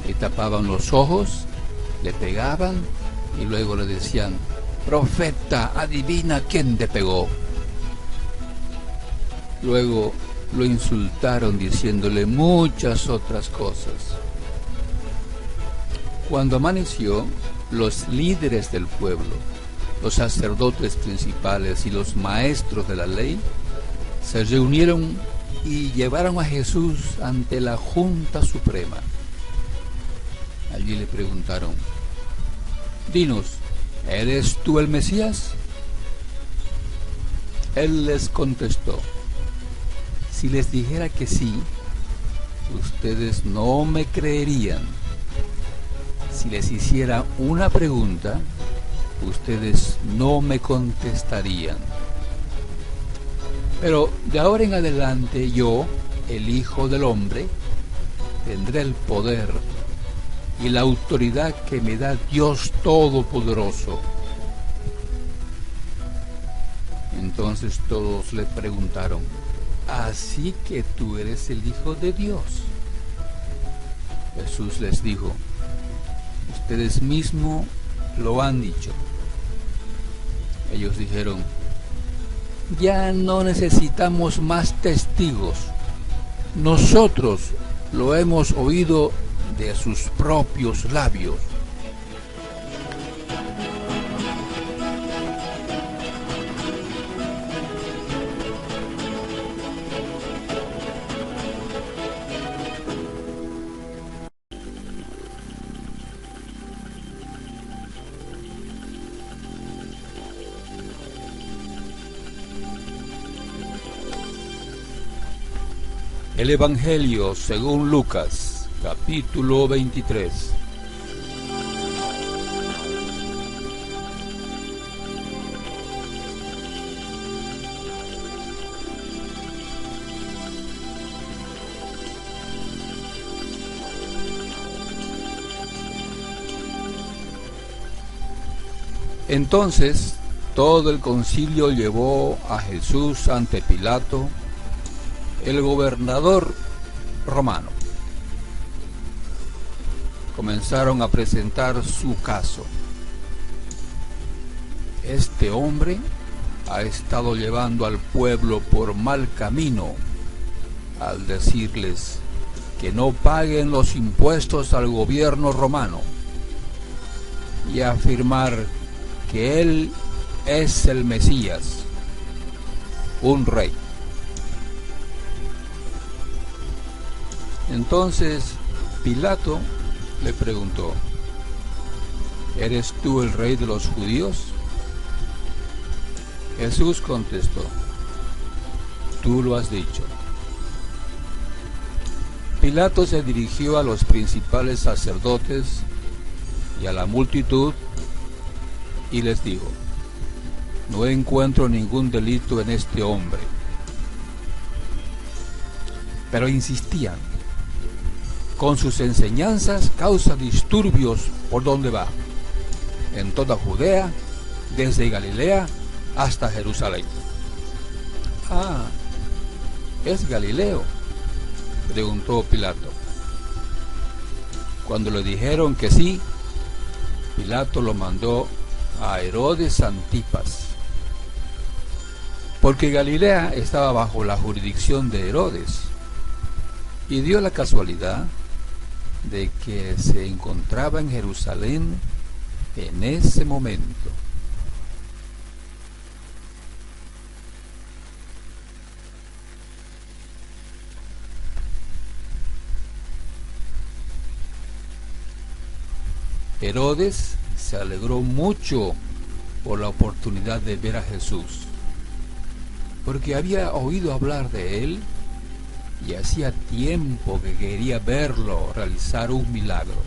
Speaker 1: Le tapaban los ojos, le pegaban y luego le decían: «Profeta, adivina quién te pegó». Luego lo insultaron diciéndole muchas otras cosas. Cuando amaneció, los líderes del pueblo, los sacerdotes principales y los maestros de la ley se reunieron y llevaron a Jesús ante la Junta Suprema. Allí le preguntaron: «Dinos, ¿eres tú el Mesías?». Él les contestó: «Si les dijera que sí, ustedes no me creerían. Si les hiciera una pregunta, ustedes no me contestarían. Pero de ahora en adelante yo, el Hijo del Hombre, tendré el poder y la autoridad que me da Dios Todopoderoso». Entonces todos le preguntaron: «¿Así que tú eres el Hijo de Dios?». Jesús les dijo: «Ustedes mismos lo han dicho». Ellos dijeron: «Ya no necesitamos más testigos. Nosotros lo hemos oído de sus propios labios». El Evangelio según Lucas, capítulo 23. Entonces todo el concilio llevó a Jesús ante Pilato, el gobernador romano. Comenzaron a presentar su caso. «Este hombre ha estado llevando al pueblo por mal camino al decirles que no paguen los impuestos al gobierno romano y afirmar que él es el Mesías, un rey. Entonces Pilato le preguntó: ¿eres tú el rey de los judíos? Jesús contestó: tú lo has dicho. Pilato se dirigió a los principales sacerdotes y a la multitud y les dijo: no encuentro ningún delito en este hombre. Pero insistían: con sus enseñanzas causa disturbios por donde va, en toda Judea, desde Galilea hasta Jerusalén. Ah, ¿es Galileo?, preguntó Pilato. Cuando le dijeron que sí, Pilato lo mandó a Herodes Antipas, porque Galilea estaba bajo la jurisdicción de Herodes, y dio la casualidad de que se encontraba en Jerusalén en ese momento. Herodes se alegró mucho por la oportunidad de ver a Jesús, porque había oído hablar de él y hacía tiempo que quería verlo realizar un milagro.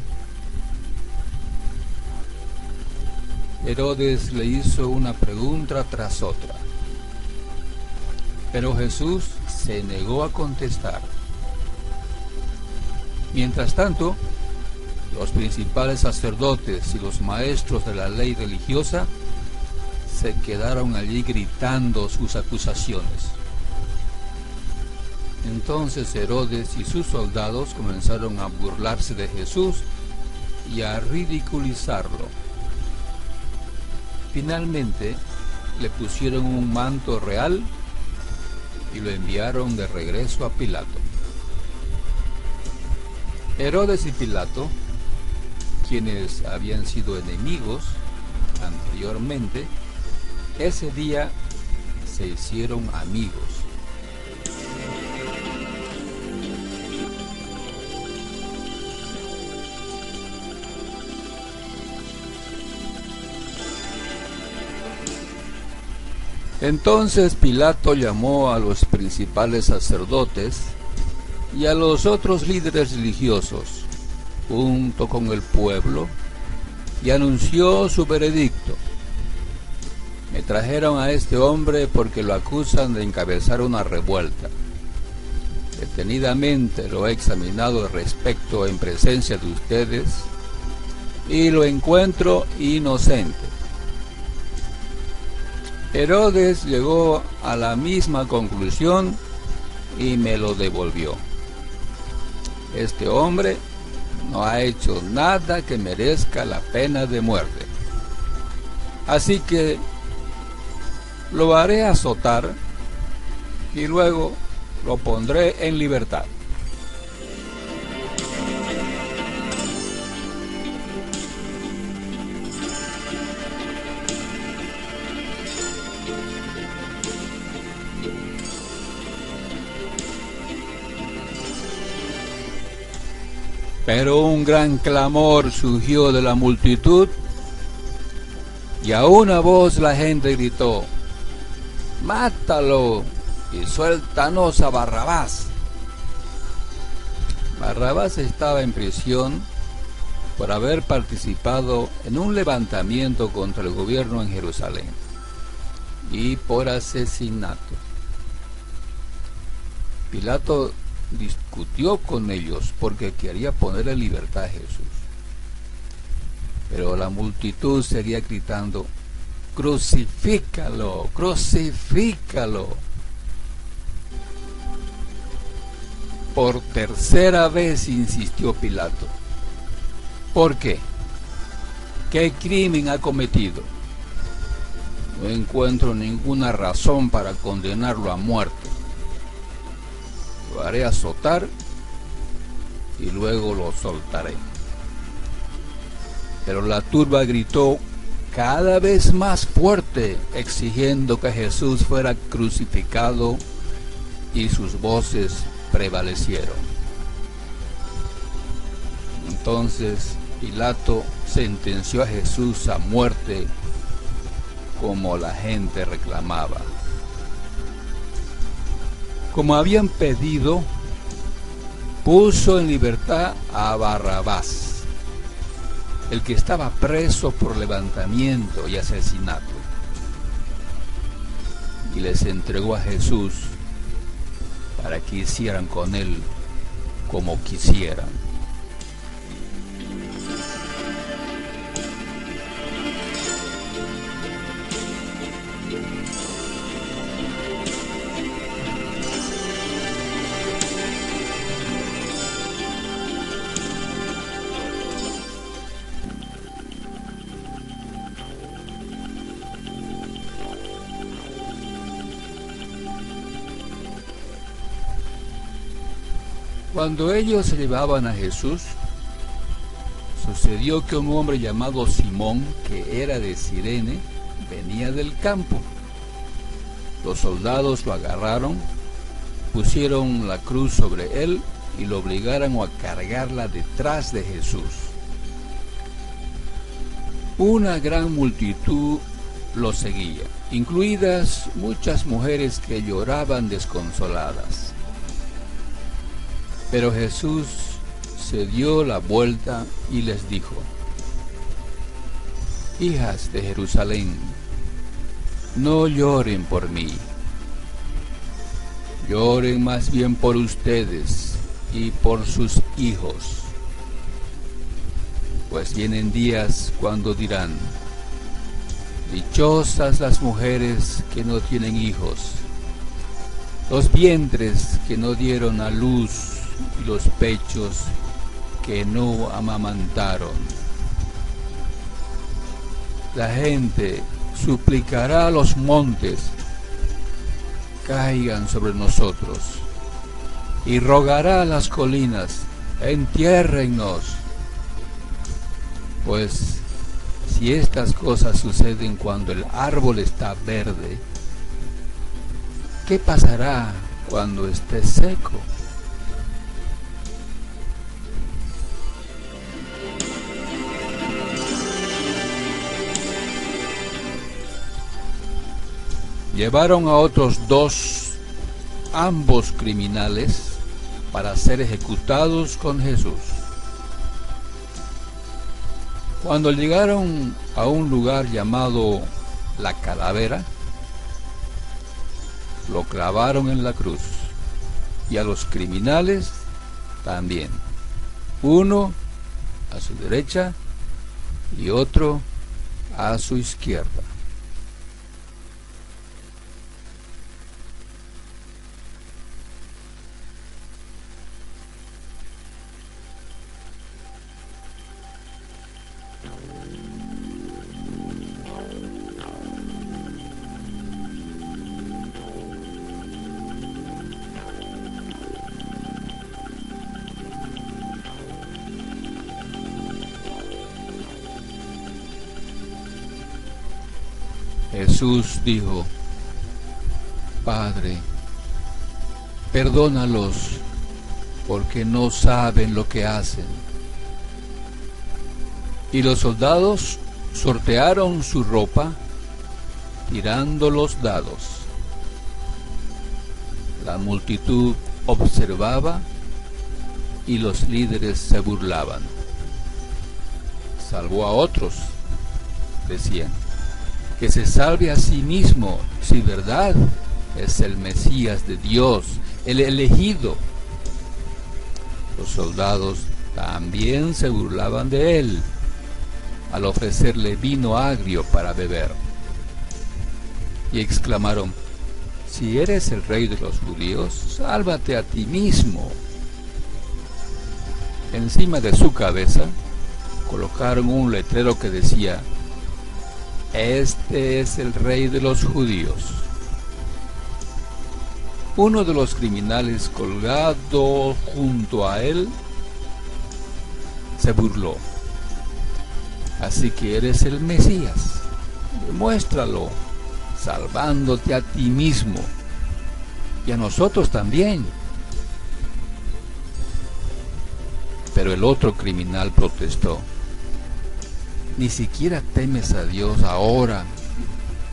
Speaker 1: Herodes le hizo una pregunta tras otra, pero Jesús se negó a contestar. Mientras tanto, los principales sacerdotes y los maestros de la ley religiosa se quedaron allí gritando sus acusaciones. Entonces Herodes y sus soldados comenzaron a burlarse de Jesús y a ridiculizarlo. Finalmente le pusieron un manto real y lo enviaron de regreso a Pilato. Herodes y Pilato, quienes habían sido enemigos anteriormente, ese día se hicieron amigos. Entonces Pilato llamó a los principales sacerdotes y a los otros líderes religiosos, junto con el pueblo, y anunció su veredicto. Me trajeron a este hombre porque lo acusan de encabezar una revuelta. Detenidamente lo he examinado respecto en presencia de ustedes y lo encuentro inocente. Herodes llegó a la misma conclusión y me lo devolvió. Este hombre no ha hecho nada que merezca la pena de muerte. Así que lo haré azotar y luego lo pondré en libertad. Pero un gran clamor surgió de la multitud y a una voz la gente gritó: ¡mátalo y suéltanos a Barrabás! Barrabás estaba en prisión por haber participado en un levantamiento contra el gobierno en Jerusalén y por asesinato. Pilato discutió con ellos porque quería poner en libertad a Jesús, pero la multitud seguía gritando: ¡crucifícalo! ¡crucifícalo! Por tercera vez insistió Pilato: ¿por qué? ¿Qué crimen ha cometido? No encuentro ninguna razón para condenarlo a muerte. Lo haré azotar y luego lo soltaré. Pero la turba gritó cada vez más fuerte, exigiendo que Jesús fuera crucificado, y sus voces prevalecieron. Entonces Pilato sentenció a Jesús a muerte, como la gente reclamaba. Como habían pedido, puso en libertad a Barrabás, el que estaba preso por levantamiento y asesinato, y les entregó a Jesús para que hicieran con él como quisieran. Cuando ellos se llevaban a Jesús, sucedió que un hombre llamado Simón, que era de Cirene, venía del campo. Los soldados lo agarraron, pusieron la cruz sobre él y lo obligaron a cargarla detrás de Jesús. Una gran multitud lo seguía, incluidas muchas mujeres que lloraban desconsoladas. Pero Jesús se dio la vuelta y les dijo: Hijas de Jerusalén, no lloren por mí, lloren más bien por ustedes y por sus hijos, pues vienen días cuando dirán: dichosas las mujeres que no tienen hijos, los vientres que no dieron a luz y los pechos que no amamantaron. La gente suplicará a los montes: caigan sobre nosotros, y rogará a las colinas: entiérrennos. Pues si estas cosas suceden cuando el árbol está verde, ¿qué pasará cuando esté seco? Llevaron a otros dos, ambos criminales, para ser ejecutados con Jesús. Cuando llegaron a un lugar llamado La Calavera, lo clavaron en la cruz, y a los criminales también, uno a su derecha y otro a su izquierda. Jesús dijo: Padre, perdónalos, porque no saben lo que hacen. Y los soldados sortearon su ropa, tirando los dados. La multitud observaba y los líderes se burlaban. Salvó a otros, decían, que se salve a sí mismo, si verdad es el Mesías de Dios, el elegido. Los soldados también se burlaban de él al ofrecerle vino agrio para beber, y exclamaron: si eres el rey de los judíos, sálvate a ti mismo. Encima de su cabeza colocaron un letrero que decía: este es el rey de los judíos. Uno de los criminales colgado junto a él se burló: así que eres el Mesías. demuéstralo, salvándote a ti mismo y a nosotros también. Pero el otro criminal protestó: ¿ni siquiera temes a Dios ahora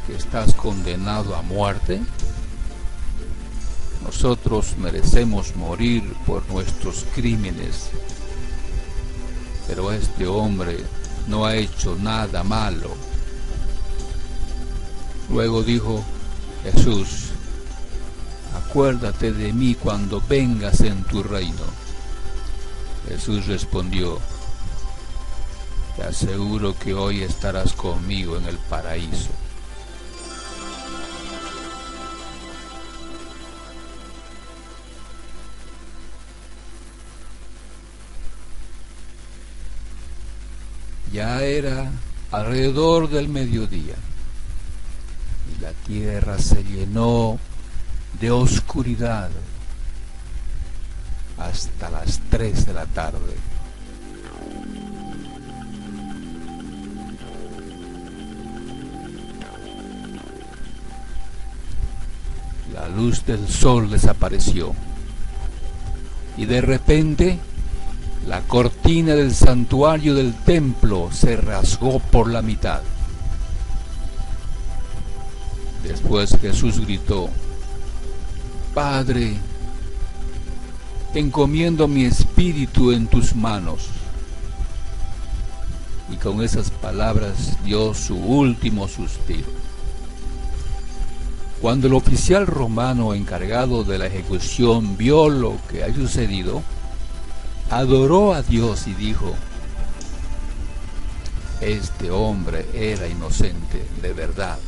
Speaker 1: que estás condenado a muerte? Nosotros merecemos morir por nuestros crímenes, pero este hombre no ha hecho nada malo. Luego dijo Jesús: acuérdate de mí cuando vengas en tu reino. Jesús respondió: te aseguro que hoy estarás conmigo en el paraíso. Ya era alrededor del mediodía y la tierra se llenó de oscuridad hasta las 3 de la tarde. La luz del sol desapareció y de repente la cortina del santuario del templo se rasgó por la mitad. Después Jesús gritó: Padre, encomiendo mi espíritu en tus manos. Y con esas palabras dio su último suspiro. Cuando el oficial romano encargado de la ejecución vio lo que había sucedido, adoró a Dios y dijo: este hombre era inocente de verdad.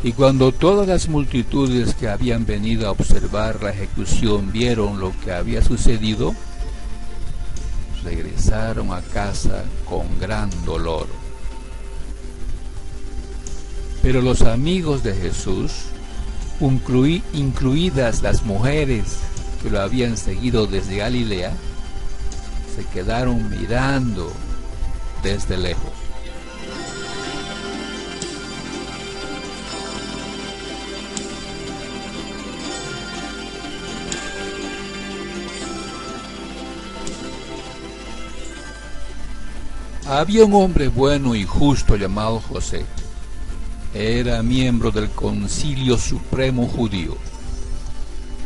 Speaker 1: Y cuando todas las multitudes que habían venido a observar la ejecución vieron lo que había sucedido, regresaron a casa con gran dolor. Pero los amigos de Jesús, incluidas las mujeres que lo habían seguido desde Galilea, se quedaron mirando desde lejos. Había un hombre bueno y justo llamado José. Era miembro del Concilio Supremo Judío,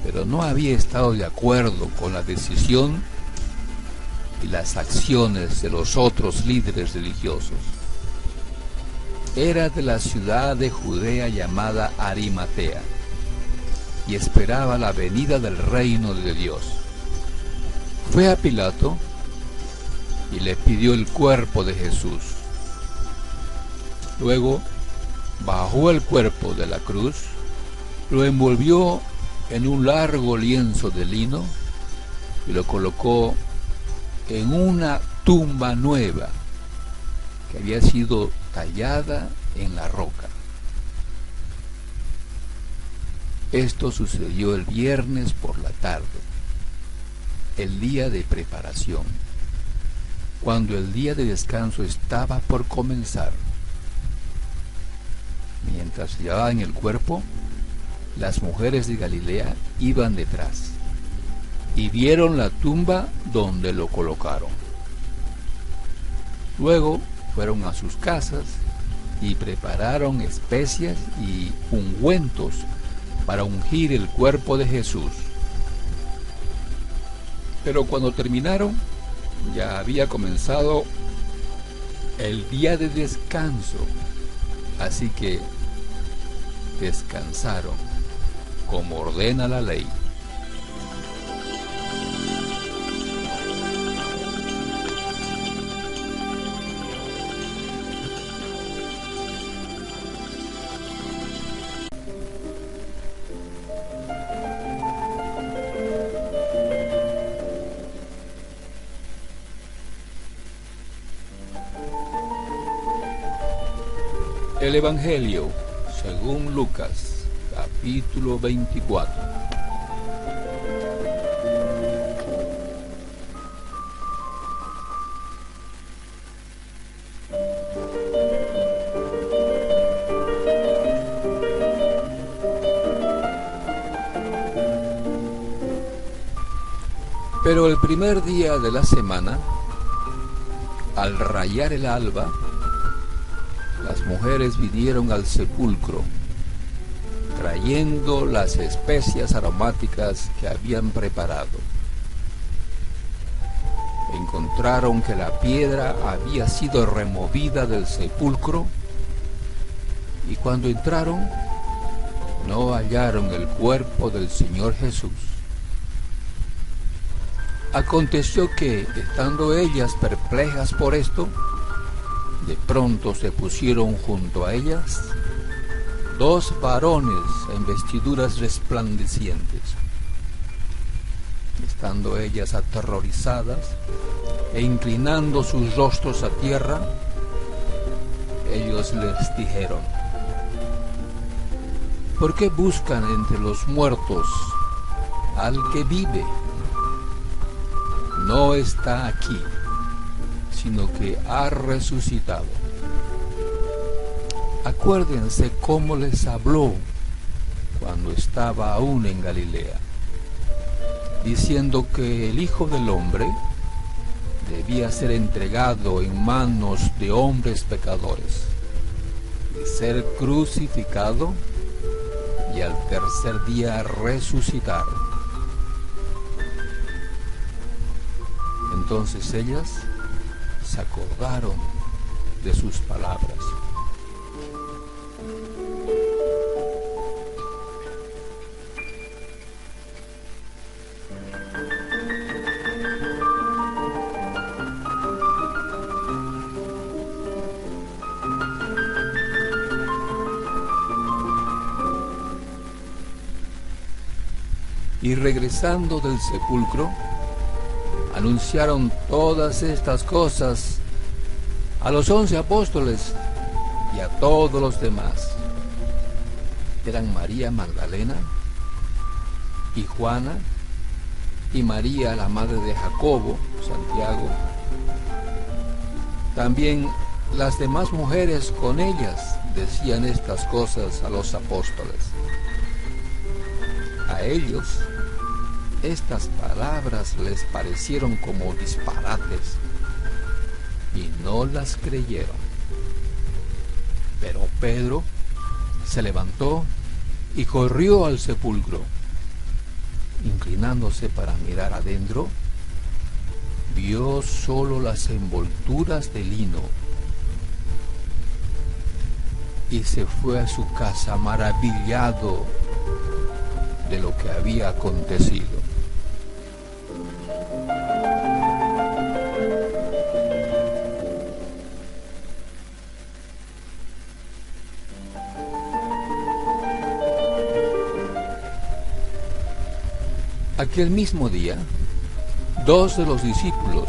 Speaker 1: pero no había estado de acuerdo con la decisión y las acciones de los otros líderes religiosos. Era de la ciudad de Judea llamada Arimatea y esperaba la venida del reino de Dios. Fue a Pilato y le pidió el cuerpo de Jesús. Luego bajó el cuerpo de la cruz, lo envolvió en un largo lienzo de lino y lo colocó en una tumba nueva que había sido tallada en la roca. Esto sucedió el viernes por la tarde, el día de preparación, cuando el día de descanso estaba por comenzar. Mientras llevaban el cuerpo, las mujeres de Galilea iban detrás y vieron la tumba donde lo colocaron. Luego fueron a sus casas y prepararon especias y ungüentos para ungir el cuerpo de Jesús. Pero cuando terminaron, ya había comenzado el día de descanso, así que descansaron como ordena la ley. El Evangelio según Lucas, capítulo 24. Pero el primer día de la semana, al rayar el alba, las mujeres vinieron al sepulcro, trayendo las especias aromáticas que habían preparado. Encontraron que la piedra había sido removida del sepulcro, y cuando entraron, no hallaron el cuerpo del Señor Jesús. Aconteció que, estando ellas perplejas por esto, de pronto se pusieron junto a ellas 2 varones en vestiduras resplandecientes. Estando ellas aterrorizadas e inclinando sus rostros a tierra, ellos les dijeron: ¿por qué buscan entre los muertos al que vive? No está aquí, sino que ha resucitado. Acuérdense cómo les habló cuando estaba aún en Galilea, diciendo que el Hijo del Hombre debía ser entregado en manos de hombres pecadores y ser crucificado y al tercer día resucitar. Entonces ellas se acordaron de sus palabras. Y regresando del sepulcro, anunciaron todas estas cosas a los 11 apóstoles y a todos los demás. Eran María Magdalena y Juana y María, la madre de Jacobo, Santiago. También las demás mujeres con ellas decían estas cosas a los apóstoles. A ellos estas palabras les parecieron como disparates y no las creyeron. Pero Pedro se levantó y corrió al sepulcro. Inclinándose para mirar adentro, vio solo las envolturas de lino y se fue a su casa maravillado de lo que había acontecido. Aquel mismo día, 2 de los discípulos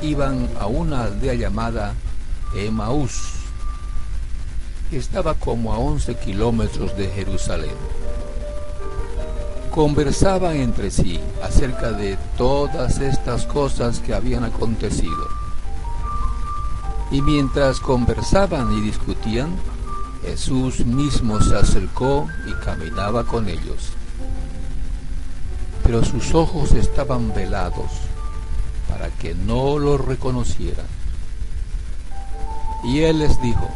Speaker 1: iban a una aldea llamada Emaús, que estaba como a 11 kilómetros de Jerusalén. Conversaban entre sí acerca de todas estas cosas que habían acontecido. Y mientras conversaban y discutían, Jesús mismo se acercó y caminaba con ellos. Pero sus ojos estaban velados para que no lo reconocieran. Y él les dijo: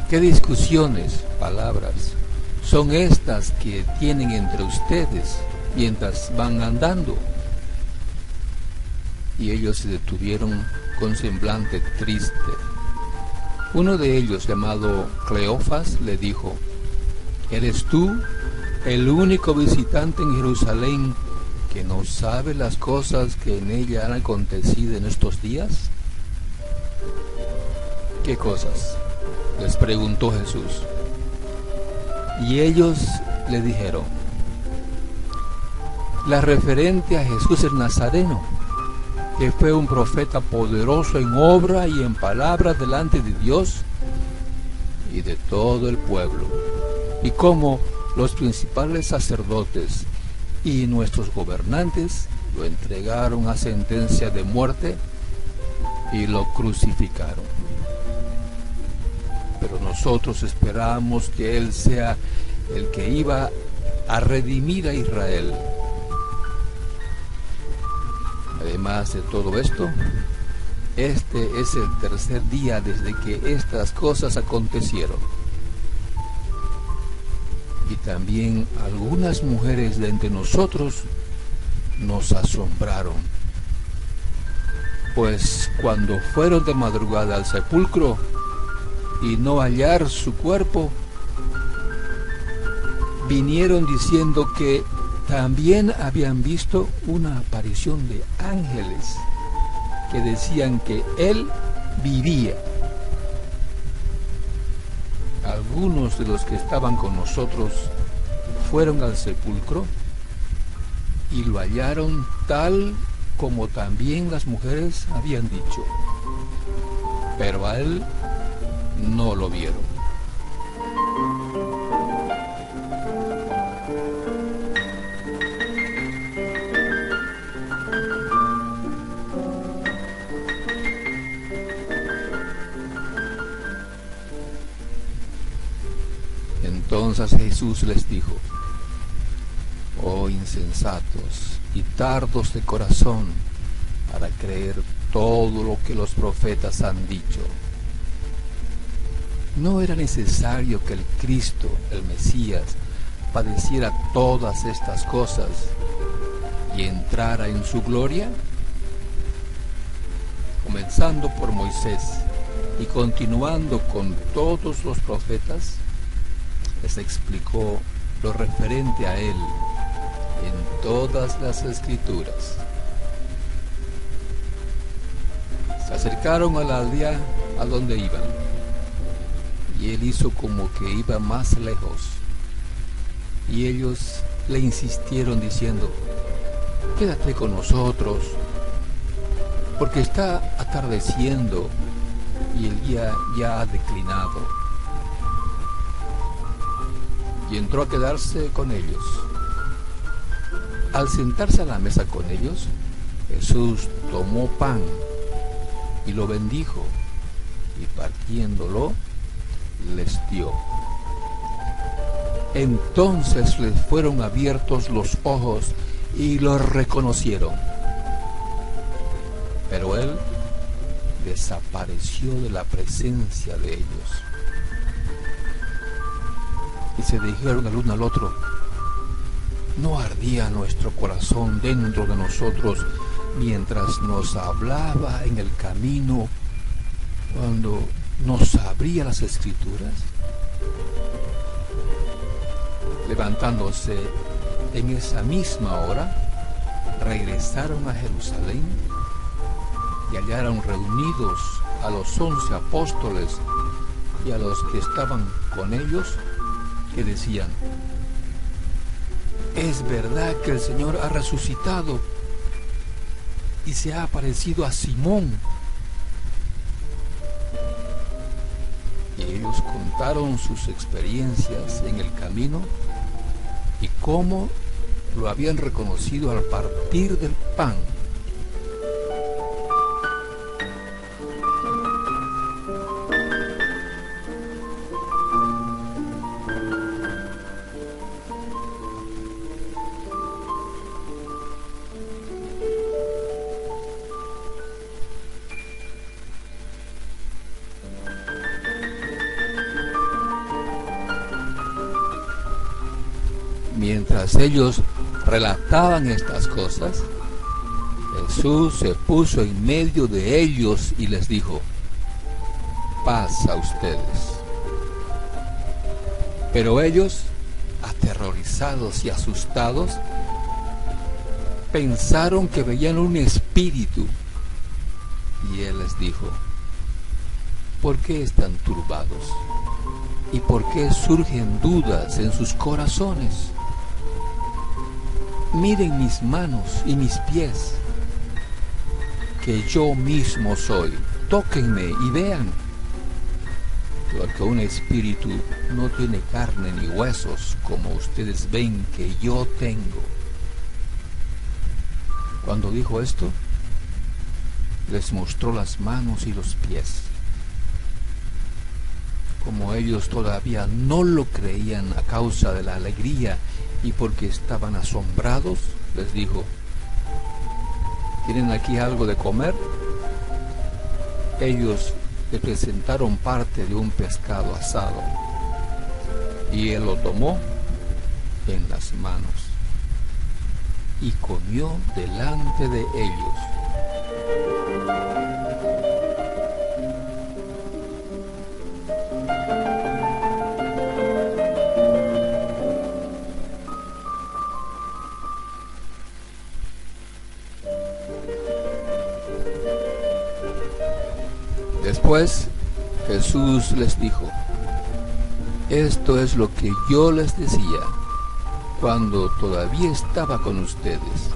Speaker 1: ¿qué discusiones, palabras, son estas que tienen entre ustedes mientras van andando? Y ellos se detuvieron con semblante triste. Uno de ellos, llamado Cleofas, le dijo: ¿eres tú el único visitante en Jerusalén que no sabe las cosas que en ella han acontecido en estos días? ¿Qué cosas?, les preguntó Jesús. Y ellos le dijeron: la referente a Jesús el Nazareno, que fue un profeta poderoso en obra y en palabra delante de Dios y de todo el pueblo, y cómo los principales sacerdotes y nuestros gobernantes lo entregaron a sentencia de muerte y lo crucificaron. Pero nosotros esperamos que Él sea el que iba a redimir a Israel. Además de todo esto, este es el tercer día desde que estas cosas acontecieron. Y también algunas mujeres de entre nosotros nos asombraron, pues cuando fueron de madrugada al sepulcro y no hallar su cuerpo, vinieron diciendo que también habían visto una aparición de ángeles que decían que él vivía. Algunos de los que estaban con nosotros fueron al sepulcro y lo hallaron tal como también las mujeres habían dicho, pero a él no lo vieron. Entonces Jesús les dijo: oh insensatos y tardos de corazón para creer todo lo que los profetas han dicho. ¿No era necesario que el Cristo, el Mesías, padeciera todas estas cosas y entrara en su gloria? Comenzando por Moisés y continuando con todos los profetas, les explicó lo referente a él en todas las escrituras. Se acercaron a la aldea a donde iban, y él hizo como que iba más lejos, y ellos le insistieron diciendo: quédate con nosotros, porque está atardeciendo y el día ya ha declinado. Y entró a quedarse con ellos. Al sentarse a la mesa con ellos, Jesús tomó pan y lo bendijo, y partiéndolo les dio. Entonces les fueron abiertos los ojos y lo reconocieron, pero él desapareció de la presencia de ellos. Y se dijeron el uno al otro: ¿no ardía nuestro corazón dentro de nosotros mientras nos hablaba en el camino, cuando nos abría las escrituras? Levantándose en esa misma hora, regresaron a Jerusalén y hallaron reunidos a los 11 apóstoles y a los que estaban con ellos, que decían: es verdad que el Señor ha resucitado y se ha aparecido a Simón. Y ellos contaron sus experiencias en el camino y cómo lo habían reconocido al partir del pan. Mientras ellos relataban estas cosas, Jesús se puso en medio de ellos y les dijo: paz a ustedes. Pero ellos, aterrorizados y asustados, pensaron que veían un espíritu. Y él les dijo: ¿por qué están turbados? ¿Y por qué surgen dudas en sus corazones? Miren mis manos y mis pies, que yo mismo soy. Tóquenme y vean, porque un espíritu no tiene carne ni huesos, como ustedes ven que yo tengo. Cuando dijo esto, les mostró las manos y los pies. Como ellos todavía no lo creían a causa de la alegría y porque estaban asombrados, les dijo: ¿tienen aquí algo de comer? Ellos le presentaron parte de un pescado asado, y él lo tomó en las manos y comió delante de ellos. Después Jesús les dijo: esto es lo que yo les decía cuando todavía estaba con ustedes,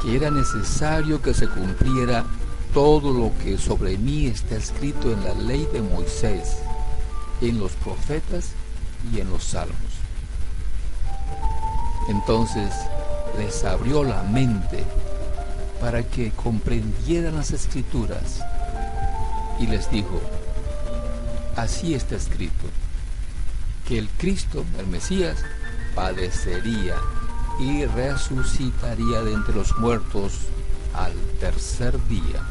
Speaker 1: que era necesario que se cumpliera todo lo que sobre mí está escrito en la ley de Moisés, en los profetas y en los salmos. Entonces les abrió la mente para que comprendieran las escrituras, y les dijo: así está escrito, que el Cristo, el Mesías, padecería y resucitaría de entre los muertos al tercer día,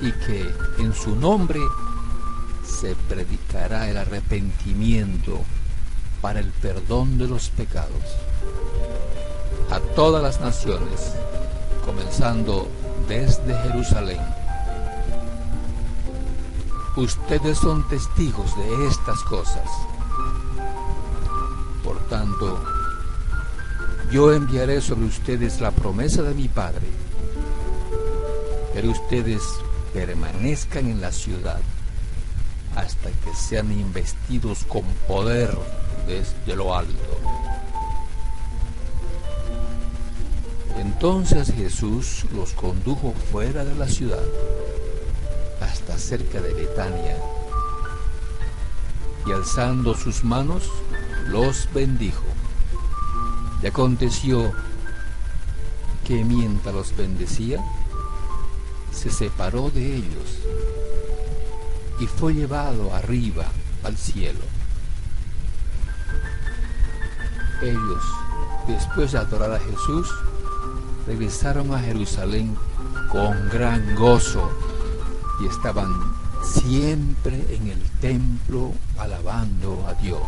Speaker 1: y que en su nombre se predicará el arrepentimiento para el perdón de los pecados a todas las naciones, comenzando desde Jerusalén. Ustedes son testigos de estas cosas. Por tanto, yo enviaré sobre ustedes la promesa de mi Padre, pero ustedes permanezcan en la ciudad hasta que sean investidos con poder desde lo alto. Entonces Jesús los condujo fuera de la ciudad, hasta cerca de Betania, y alzando sus manos, los bendijo. Y aconteció que mientras los bendecía, se separó de ellos y fue llevado arriba al cielo. Ellos, después de adorar a Jesús, regresaron a Jerusalén con gran gozo y estaban siempre en el templo alabando a Dios.